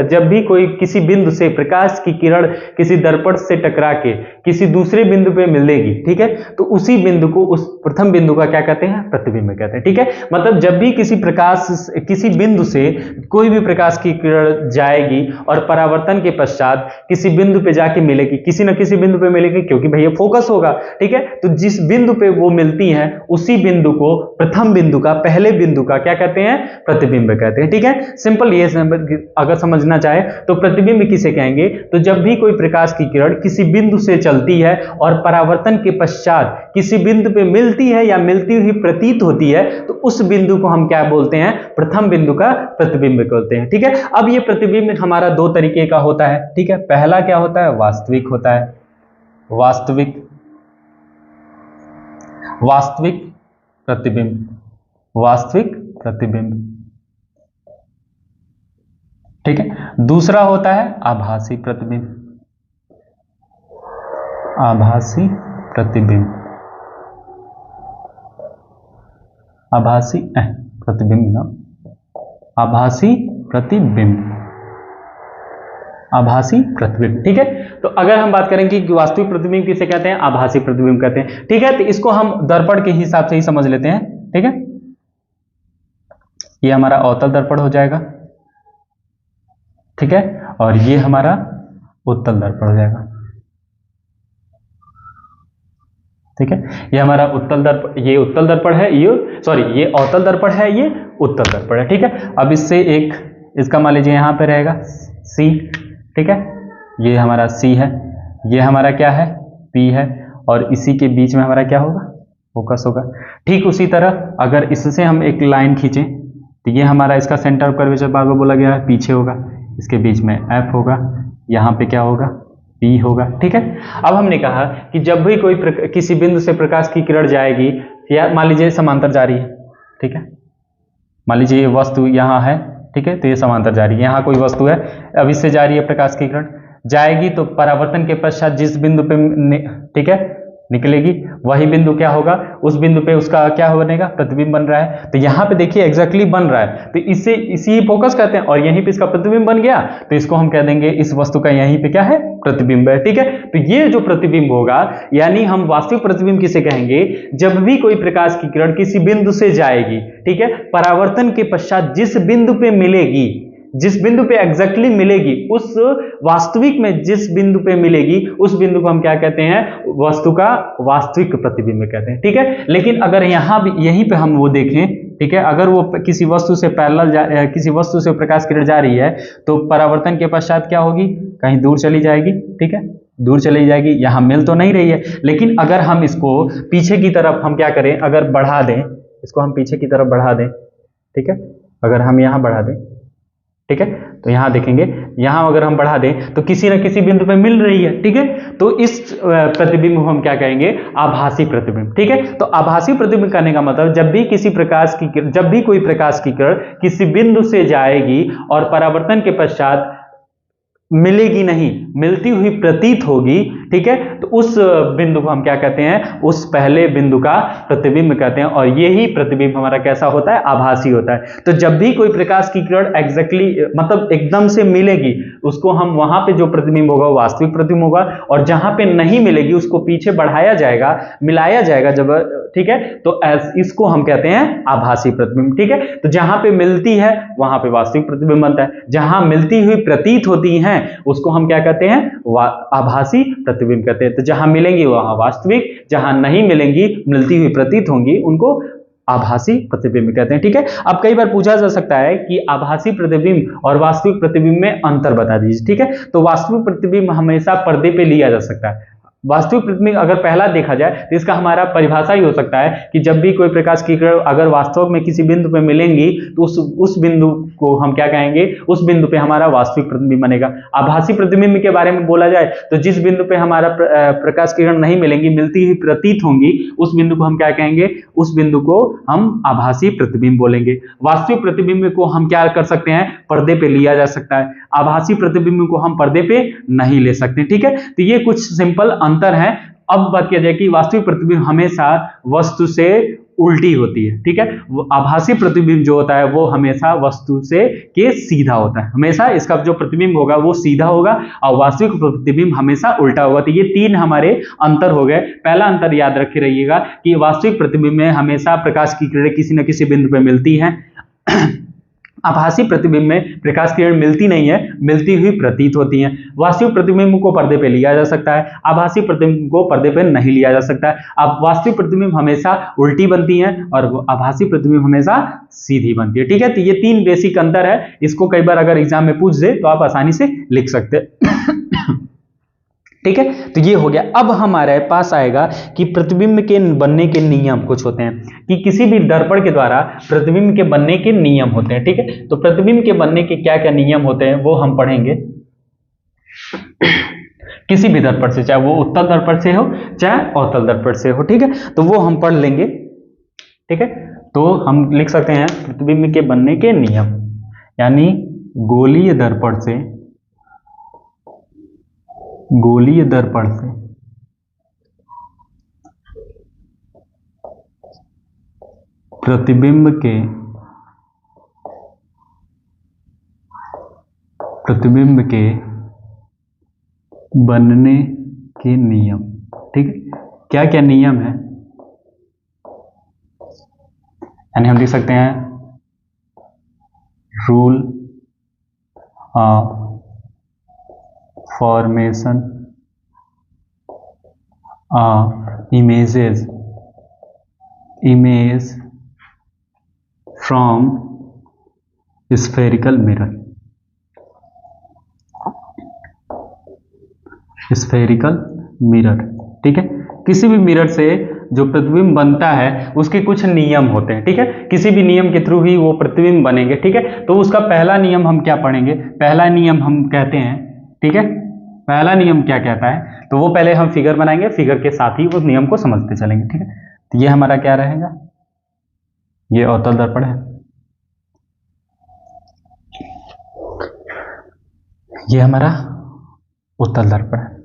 जब भी कोई किसी बिंदु से प्रकाश की किरण किसी दर्पण से टकरा के किसी दूसरे बिंदु पे मिलेगी, ठीक है, तो उसी बिंदु को, उस प्रथम बिंदु का क्या कहते हैं, प्रतिबिंब कहते हैं, ठीक है। मतलब जब भी किसी बिंदु से कोई भी प्रकाश की किरण जाएगी और परावर्तन के पश्चात किसी बिंदु पे जाके मिलेगी, किसी न किसी बिंदु पे मिलेगी, क्योंकि भैया फोकस होगा, ठीक है। तो जिस बिंदु पे वो मिलती है उसी बिंदु को, प्रथम बिंदु का, पहले बिंदु का क्या कहते हैं, प्रतिबिंब कहते हैं, ठीक है। सिंपल ये अगर समझना चाहे तो प्रतिबिंब किसे कहेंगे, तो जब भी कोई प्रकाश की किरण किसी बिंदु से चलती है और परावर्तन के पश्चात किसी बिंदु पे मिलती है या मिलती हुई प्रतीत होती है तो उस बिंदु को हम क्या बोलते हैं, प्रथम बिंदु का प्रतिबिंब बोलते हैं, ठीक है। अब ये प्रतिबिंब हमारा 2 तरीके का होता है, ठीक है। पहला क्या होता है, वास्तविक होता है, वास्तविक प्रतिबिंब, वास्तविक प्रतिबिंब, ठीक है। दूसरा होता है आभासी प्रतिबिंब, आभासी प्रतिबिंब, आभासी प्रतिबिंब ना, आभासी प्रतिबिंब, आभासी प्रतिबिंब, ठीक है। तो अगर हम बात करेंगे कि वास्तविक प्रतिबिंब किसे कहते हैं, आभासी प्रतिबिंब कहते हैं, ठीक है। तो इसको हम दर्पण के हिसाब से ही समझ लेते हैं, ठीक है। ये हमारा अवतल दर्पण हो जाएगा, ठीक है, और ये हमारा उत्तल दर्पण हो जाएगा, ठीक है। ये हमारा उत्तल दर्पण, ये उत्तल दर्पण है, ये अवतल दर्पण है, ये उत्तल दर्पण है, ठीक है। अब इससे एक, इसका मान लीजिए यहां पे रहेगा C, ठीक है, ये हमारा C है, ये हमारा क्या है, P है, और इसी के बीच में हमारा क्या होगा, फोकस होगा। ठीक उसी तरह अगर इससे हम एक लाइन खींचें तो ये हमारा इसका सेंटर ऑफ कर्वेचर बार बार बोला गया है, पीछे होगा, इसके बीच में एफ होगा, यहाँ पे क्या होगा, पी होगा। ठीक है, अब हमने कहा कि जब भी कोई किसी बिंदु से प्रकाश की किरण जाएगी, या मान लीजिए समांतर जा रही है, ठीक है, मान लीजिए ये वस्तु यहाँ है, ठीक है, तो ये समांतर जा रही है, यहाँ कोई वस्तु है, अब इससे जा रही है प्रकाश की किरण, जाएगी तो परावर्तन के पश्चात जिस बिंदु पे ठीक है निकलेगी, वही बिंदु क्या होगा, उस बिंदु पे उसका क्या बनेगा, प्रतिबिंब बन रहा है। तो यहाँ पे देखिए एग्जैक्टली बन रहा है, तो इससे इसी फोकस कहते हैं, और यहीं पे इसका प्रतिबिंब बन गया, तो इसको हम कह देंगे इस वस्तु का यहीं पे क्या है, प्रतिबिंब है। ठीक है, तो ये जो प्रतिबिंब होगा, यानी हम वास्तविक प्रतिबिंब किसे कहेंगे, जब भी कोई प्रकाश की किरण किसी बिंदु से जाएगी, ठीक है, परावर्तन के पश्चात जिस बिंदु पे मिलेगी, जिस बिंदु पे एग्जैक्टली मिलेगी, उस वास्तविक में जिस बिंदु पे मिलेगी, उस बिंदु को हम क्या कहते हैं, वस्तु का वास्तविक प्रतिबिंब कहते हैं। ठीक है, लेकिन अगर यहां भी यहीं पे हम वो देखें, ठीक है, अगर वो किसी वस्तु से पैरेलल किसी वस्तु से प्रकाश किरण जा रही है, तो परावर्तन के पश्चात क्या होगी, कहीं दूर चली जाएगी। ठीक है, दूर चली जाएगी, यहां मिल तो नहीं रही है, लेकिन अगर हम इसको पीछे की तरफ हम क्या करें, अगर बढ़ा दें, इसको हम पीछे की तरफ बढ़ा दें, ठीक है, अगर हम यहां बढ़ा दें, ठीक है, तो यहां देखेंगे, यहां अगर हम बढ़ा दें तो किसी न किसी बिंदु पे मिल रही है। ठीक है, तो इस प्रतिबिंब को हम क्या कहेंगे, आभासी प्रतिबिंब। ठीक है, तो आभासी प्रतिबिंब करने का मतलब जब भी कोई प्रकाश की किरण किसी बिंदु से जाएगी और परावर्तन के पश्चात मिलेगी नहीं, मिलती हुई प्रतीत होगी, ठीक है, तो उस बिंदु को हम क्या कहते हैं, उस पहले बिंदु का प्रतिबिंब कहते हैं, और यही प्रतिबिंब हमारा कैसा होता है, आभासी होता है। तो जब भी कोई प्रकाश की किरण एग्जैक्टली मतलब एकदम से मिलेगी, उसको हम वहां पे जो प्रतिबिंब होगा वो वास्तविक प्रतिबिंब होगा, और जहां पे नहीं मिलेगी उसको पीछे बढ़ाया जाएगा, मिलाया जाएगा जब, ठीक है, तो इसको हम कहते हैं आभासी प्रतिबिंब। ठीक है, तो जहां पे मिलती है वहां पे वास्तविक प्रतिबिंब बनता है, जहां मिलती हुई प्रतीत होती हैं उसको हम क्या कहते हैं, आभासी प्रतिबिंब कहते हैं। तो जहां मिलेंगी वहां वास्तविक, जहां नहीं मिलेंगी, मिलती हुई प्रतीत होंगी, उनको आभासी प्रतिबिंब कहते हैं। ठीक है, अब कई बार पूछा जा सकता है कि आभासी प्रतिबिंब और वास्तविक प्रतिबिंब में अंतर बता दीजिए। ठीक है, तो वास्तविक प्रतिबिंब हमेशा पर्दे पे लिया जा सकता है। वास्तविक प्रतिबिंब अगर पहला देखा जाए तो इसका हमारा परिभाषा ही हो सकता है कि जब भी कोई प्रकाश की किरण अगर वास्तव में किसी बिंदु पे मिलेंगी तो उस बिंदु को हम क्या कहेंगे, उस बिंदु पे हमारा वास्तविक प्रतिबिंब बनेगा। आभासी प्रतिबिंब के बारे में बोला जाए तो जिस बिंदु पे हमारा प्रकाश की किरण नहीं मिलेंगी, मिलती हुई प्रतीत होंगी, उस बिंदु को हम क्या कहेंगे, उस बिंदु को हम आभासी प्रतिबिंब बोलेंगे। वास्तविक प्रतिबिंब को हम क्या कर सकते हैं, पर्दे पे लिया जा सकता है, आभासी प्रतिबिंब को हम पर्दे पे नहीं ले सकते। ठीक है, तो ये कुछ सिंपल अंतर है। अब बात किया जाए कि वास्तविक प्रतिबिंब हमेशा वस्तु से उल्टी होती है। ठीक है, आभासी प्रतिबिंब जो होता है वो हमेशा वस्तु से के सीधा होता है, हमेशा इसका जो प्रतिबिंब होगा वो सीधा होगा, और वास्तविक प्रतिबिंब हमेशा उल्टा होगा। तो ये तीन हमारे अंतर हो गए। पहला अंतर याद रखे रहिएगा कि वास्तविक प्रतिबिंब में हमेशा प्रकाश की किरणें किसी न किसी बिंदु पर मिलती हैं, आभासी प्रतिबिंब में प्रकाश किरण मिलती नहीं है, मिलती हुई प्रतीत होती हैं। वास्तविक प्रतिबिंब को पर्दे पे लिया जा सकता है, आभासी प्रतिबिंब को पर्दे पे नहीं लिया जा सकता है। अब वास्तविक प्रतिबिंब हमेशा उल्टी बनती हैं और आभासी प्रतिबिंब हमेशा सीधी बनती है। ठीक है, तो ये तीन बेसिक अंतर है, इसको कई बार अगर एग्जाम में पूछ दे तो आप आसानी से लिख सकते हैं। ठीक है, तो ये हो गया। अब हमारे पास आएगा कि प्रतिबिंब के बनने के नियम कुछ होते हैं, कि किसी भी दर्पण के द्वारा प्रतिबिंब के बनने के नियम होते हैं। ठीक है, तो प्रतिबिंब के बनने के क्या क्या नियम होते हैं वो हम पढ़ेंगे। किसी भी दर्पण से, चाहे वो उत्तल दर्पण से हो चाहे अवतल दर्पण से हो, ठीक है, तो वो हम पढ़ लेंगे। ठीक है, तो हम लिख सकते हैं प्रतिबिंब के बनने के नियम, यानी गोलीय दर्पण से प्रतिबिंब के बनने के नियम। ठीक है, क्या क्या नियम है, यानी हम लिख सकते हैं rule of formation of image from spherical mirror. ठीक है, किसी भी मिरर से जो प्रतिबिंब बनता है उसके कुछ नियम होते हैं, ठीक है। किसी भी नियम के थ्रू ही वो प्रतिबिंब बनेंगे, ठीक है। तो उसका पहला नियम हम क्या पढ़ेंगे, पहला नियम हम कहते हैं, ठीक है, पहला नियम क्या कहता है, तो वो पहले हम फिगर बनाएंगे, फिगर के साथ ही उस नियम को समझते चलेंगे, ठीक है। तो ये हमारा क्या रहेगा, ये अवतल दर्पण है, ये हमारा उत्तल दर्पण है।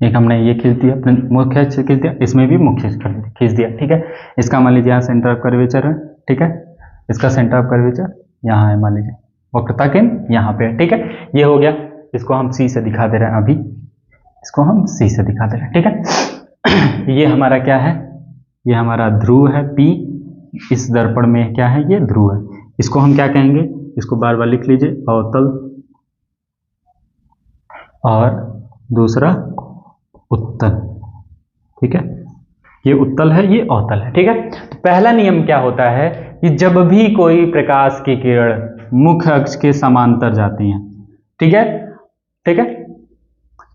एक हमने ये खींच दिया, मुख्य अक्ष खींच दिया, इसमें भी मुख्य अक्ष खींच दिया, ठीक है। इसका मान लीजिए यहाँ सेंटर ऑफ कर्वेचर है, ठीक है, इसका सेंटर ऑफ कर्वेचर यहाँ है, मान लीजिए वक्रता केंद्र यहाँ पे है, ठीक है। ये हो गया, इसको हम सी से दिखा दे रहे हैं, अभी इसको हम सी से दिखा दे रहे हैं, ठीक है। ये हमारा क्या है, ये हमारा ध्रुव है P, इस दर्पण में क्या है, ये ध्रुव है। इसको हम क्या कहेंगे, इसको बार बार लिख लीजिए, अवतल और दूसरा उत्तल, ठीक है। ये उत्तल है, ये अवतल है, ठीक है। तो पहला नियम क्या होता है कि जब भी कोई प्रकाश की किरण मुख्य अक्ष के समांतर जाती हैं, ठीक है, ठीक है,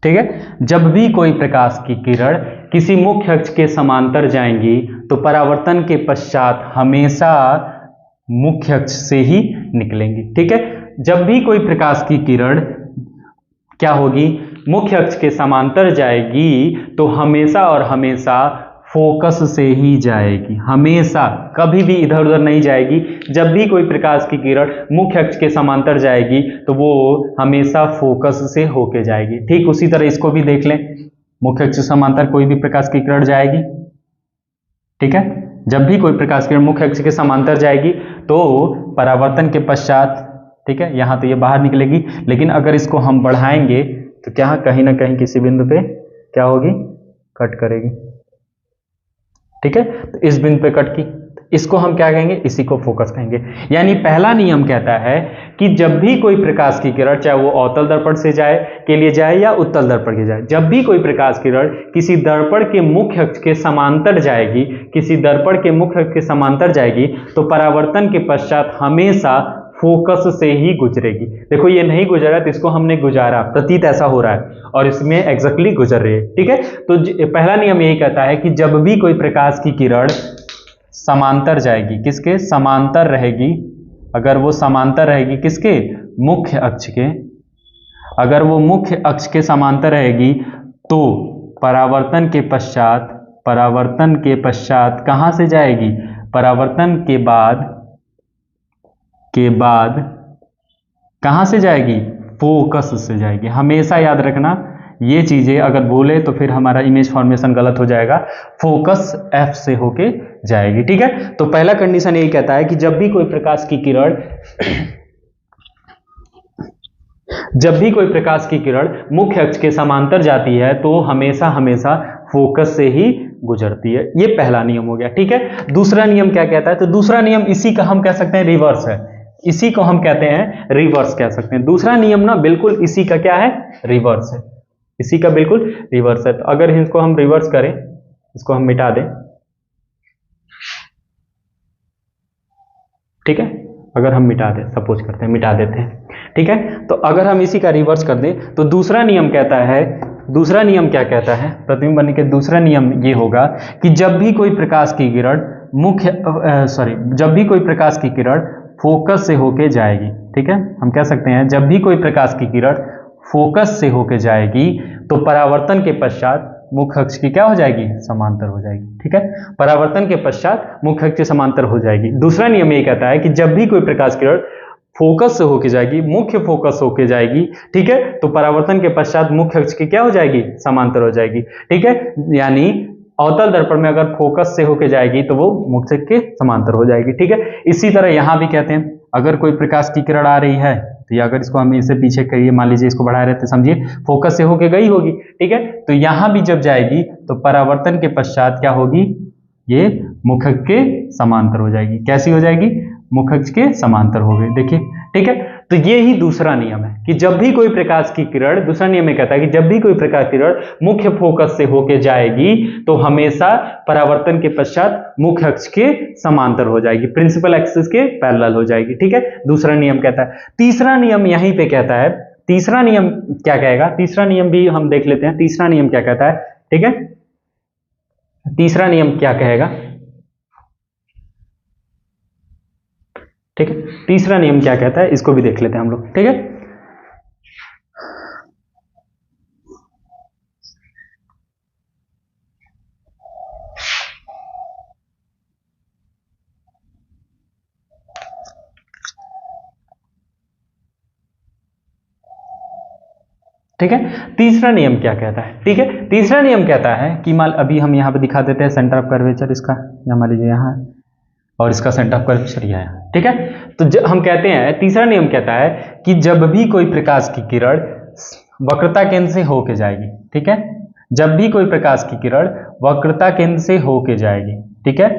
ठीक है, जब भी कोई प्रकाश की किरण किसी मुख्य अक्ष के समांतर जाएंगी तो परावर्तन के पश्चात हमेशा मुख्य अक्ष से ही निकलेंगी, ठीक है। जब भी कोई प्रकाश की किरण क्या होगी, मुख्य अक्ष के समांतर जाएगी तो हमेशा और हमेशा फोकस से ही जाएगी, हमेशा, कभी भी इधर उधर नहीं जाएगी। जब भी कोई प्रकाश की किरण मुख्य अक्ष के समांतर जाएगी तो वो हमेशा फोकस से होके जाएगी, ठीक। उसी तरह इसको भी देख लें, मुख्य अक्ष समांतर कोई भी प्रकाश की किरण जाएगी, ठीक है, जब भी कोई प्रकाश किरण मुख्य अक्ष के समांतर जाएगी तो परावर्तन के पश्चात, ठीक है, यहां तो ये बाहर निकलेगी, लेकिन अगर इसको हम बढ़ाएंगे तो क्या कहीं ना कहीं किसी बिंदु पे क्या होगी, कट करेगी, ठीक है। तो इस बिंदु पे कट की, इसको हम क्या कहेंगे, इसी को फोकस कहेंगे। यानी पहला नियम कहता है कि जब भी कोई प्रकाश की किरण, चाहे वो अवतल दर्पण से जाए के लिए जाए या उत्तल दर्पण के जाए, जब भी कोई प्रकाश की किरण किसी दर्पण के मुख्य अक्ष के समांतर जाएगी, किसी दर्पण के मुख्य अक्ष के समांतर जाएगी तो परावर्तन के पश्चात हमेशा फोकस से ही गुजरेगी। देखो ये नहीं गुजरा तो इसको हमने गुजारा, प्रतीत ऐसा हो रहा है, और इसमें एग्जैक्टली गुजर रही है, ठीक है। तो पहला नियम यही कहता है कि जब भी कोई प्रकाश की किरण समांतर जाएगी, किसके समांतर रहेगी, अगर वो समांतर रहेगी किसके, मुख्य अक्ष के, अगर वो मुख्य अक्ष के समांतर रहेगी तो परावर्तन के पश्चात कहां से जाएगी, परावर्तन के बाद कहां से जाएगी, फोकस से जाएगी। हमेशा याद रखना ये चीजें, अगर बोले तो फिर हमारा इमेज फॉर्मेशन गलत हो जाएगा, फोकस F से होके जाएगी, ठीक है। तो पहला कंडीशन यही कहता है कि जब भी कोई प्रकाश की किरण मुख्य अक्ष के समांतर जाती है तो हमेशा फोकस से ही गुजरती है। ये पहला नियम हो गया, ठीक है। दूसरा नियम क्या कहता है, तो दूसरा नियम इसी का हम कह सकते हैं रिवर्स है, इसी को हम कहते हैं रिवर्स कह सकते हैं। दूसरा नियम ना बिल्कुल इसी का क्या है, रिवर्स है, इसी का बिल्कुल रिवर्स है। तो अगर इसको हम रिवर्स करें, इसको हम मिटा दें, ठीक है, अगर हम मिटा दें, सपोज करते हैं मिटा देते हैं, ठीक है। तो अगर हम इसी का रिवर्स कर दें तो दूसरा नियम कहता है, दूसरा नियम क्या कहता है, प्रतिबिंब बनने के दूसरा नियम ये होगा कि जब भी कोई प्रकाश की किरण जब भी कोई प्रकाश की किरण फोकस से होके जाएगी, ठीक है, हम कह सकते हैं जब भी कोई प्रकाश की किरण फोकस से होके जाएगी तो परावर्तन के पश्चात मुख्य अक्ष की क्या हो जाएगी, समांतर हो जाएगी, ठीक है। परावर्तन के पश्चात मुख्य अक्ष समांतर हो जाएगी। दूसरा नियम ये कहता है कि जब भी कोई प्रकाश किरण फोकस से होके जाएगी, मुख्य फोकस होके जाएगी, ठीक है, तो परावर्तन के पश्चात मुख्य अक्ष की क्या हो जाएगी, समांतर हो जाएगी, ठीक है। यानी अवतल दर्पण में अगर फोकस से होके जाएगी तो वो मुख्य के समांतर हो जाएगी, ठीक है। इसी तरह यहां भी कहते हैं अगर कोई प्रकाश की किरण आ रही है तो ये, अगर इसको हम इसे पीछे करिए, मान लीजिए इसको बढ़ा रहे थे, समझिए फोकस से होके गई होगी, ठीक है। तो यहां भी जब जाएगी तो परावर्तन के पश्चात क्या होगी, ये मुख्य के समांतर हो जाएगी। कैसी हो जाएगी, मुख्य के समांतर हो गई, देखिए, ठीक है। तो ये ही दूसरा नियम है कि जब भी कोई प्रकाश की किरण, दूसरा नियम में कहता है कि जब भी कोई प्रकाश की किरण मुख्य फोकस से होके जाएगी तो हमेशा परावर्तन के पश्चात मुख्य अक्ष के समांतर हो जाएगी, प्रिंसिपल एक्सिस के पैरेलल हो जाएगी, ठीक है। दूसरा नियम कहता है। तीसरा नियम यहीं पे कहता है, तीसरा नियम क्या कहेगा, तीसरा नियम भी हम देख लेते हैं। तीसरा नियम क्या कहता है, ठीक है, तीसरा नियम क्या कहेगा, ठीक है, तीसरा नियम क्या कहता है इसको भी देख लेते हैं हम लोग, ठीक है। ठीक है, तीसरा नियम क्या कहता है, ठीक है, तीसरा नियम कहता है कि मान अभी हम यहाँ पे दिखा देते हैं सेंटर ऑफ कर्वेचर इसका, या मान लीजिए यहाँ और इसका सेंटर ऑफ कर्वेचर यहाँ है, ठीक है। तो हम कहते हैं तीसरा नियम कहता है कि जब भी कोई प्रकाश की किरण वक्रता केंद्र से होके जाएगी, ठीक है, जब भी कोई प्रकाश की किरण वक्रता केंद्र से होके जाएगी, ठीक है,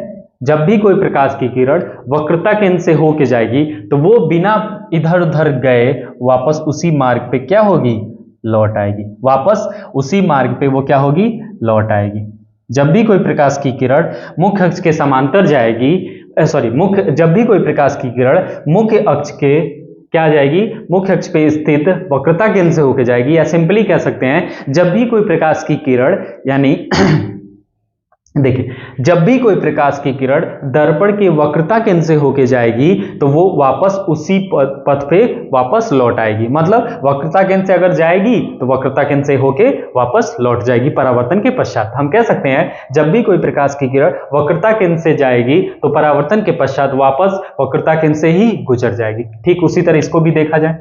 जब भी कोई प्रकाश की किरण वक्रता केंद्र से होके जाएगी तो वो बिना इधर उधर गए वापस उसी मार्ग पे क्या होगी, लौट आएगी, वापस उसी मार्ग पे वो क्या होगी, लौट आएगी। जब भी कोई प्रकाश की किरण मुख्य अक्ष के समांतर जाएगी, जब भी कोई प्रकाश की किरण मुख्य अक्ष के क्या जाएगी, मुख्य अक्ष पे स्थित वक्रता केंद्र से होकर जाएगी, या सिंपली कह सकते हैं जब भी कोई प्रकाश की किरण यानी देखिए, जब भी कोई प्रकाश की किरण दर्पण के वक्रता केंद्र से होके जाएगी तो वो वापस उसी पथ पे वापस लौट आएगी। मतलब वक्रता केंद्र से अगर जाएगी तो वक्रता केंद्र से होके वापस लौट जाएगी परावर्तन के पश्चात। हम कह सकते हैं जब भी कोई प्रकाश की किरण वक्रता केंद्र से जाएगी तो परावर्तन के पश्चात वापस वक्रता केंद्र से ही गुजर जाएगी। ठीक उसी तरह इसको भी देखा जाए,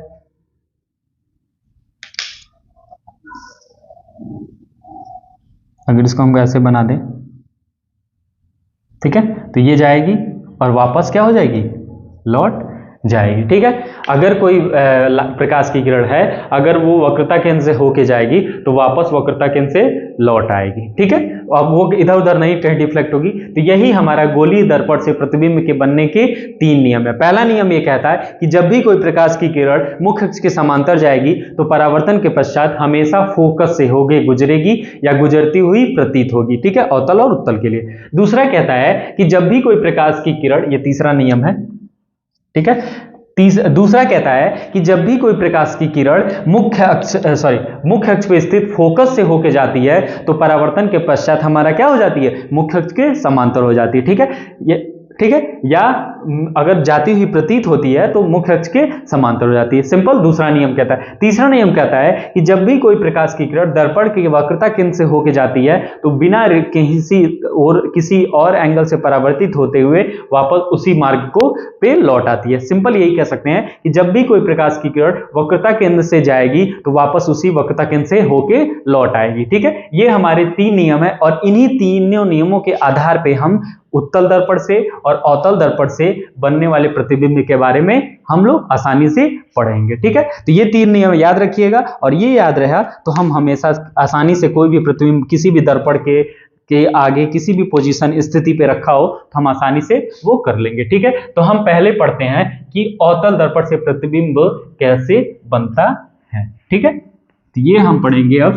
अगर इसको हम ऐसे बना दें, ठीक है, तो ये जाएगी और वापस क्या हो जाएगी, लौट जाएगी। ठीक है, अगर कोई प्रकाश की किरण है, अगर वो वक्रता केंद्र से होके जाएगी तो वापस वक्रता केंद्र से लौट आएगी। ठीक है, अब वो इधर उधर नहीं कहीं डिफ्लेक्ट होगी। तो यही हमारा गोलीय दर्पण से प्रतिबिंब के बनने के 3 नियम है। पहला नियम ये कहता है कि जब भी कोई प्रकाश की किरण मुख्य अक्ष के समांतर जाएगी तो परावर्तन के पश्चात हमेशा फोकस से होके गुजरेगी या गुजरती हुई प्रतीत होगी। ठीक है, अवतल और उत्तल के लिए। दूसरा कहता है कि जब भी कोई प्रकाश की किरण, ये तीसरा नियम है, ठीक है, दूसरा कहता है कि जब भी कोई प्रकाश की किरण मुख्य अक्ष पे स्थित फोकस से होके जाती है तो परावर्तन के पश्चात हमारा क्या हो जाती है, मुख्य अक्ष के समांतर हो जाती है। ठीक है, ये ठीक है, या अगर जाती हुई प्रतीत होती है तो मुख्य अक्ष के समांतर हो जाती है। सिंपल दूसरा नियम कहता है। तीसरा नियम कहता है कि जब भी कोई प्रकाश की किरण दर्पण की वक्रता केंद्र से होके जाती है तो बिना किसी और एंगल से परावर्तित होते हुए वापस उसी मार्ग को पे लौट आती है। सिंपल यही कह सकते हैं कि जब भी कोई प्रकाश की किरण वक्रता केंद्र से जाएगी तो वापस उसी वक्रता केंद्र से होके लौट आएगी। ठीक है, ये हमारे 3 नियम है और इन्हीं तीनों नियमों के आधार पे हम उत्तल दर्पण से और अवतल दर्पण से बनने वाले प्रतिबिंब के बारे में हम लोग आसानी से पढ़ेंगे। ठीक है, तो ये 3 नियम याद रखिएगा और ये याद रहा तो हम हमेशा आसानी से कोई भी प्रतिबिंब किसी भी दर्पण के आगे किसी भी पोजीशन स्थिति पे रखा हो तो हम आसानी से वो कर लेंगे। ठीक है, तो हम पहले पढ़ते हैं कि अवतल दर्पण से प्रतिबिंब कैसे बनता है। ठीक है, तो ये हम पढ़ेंगे अब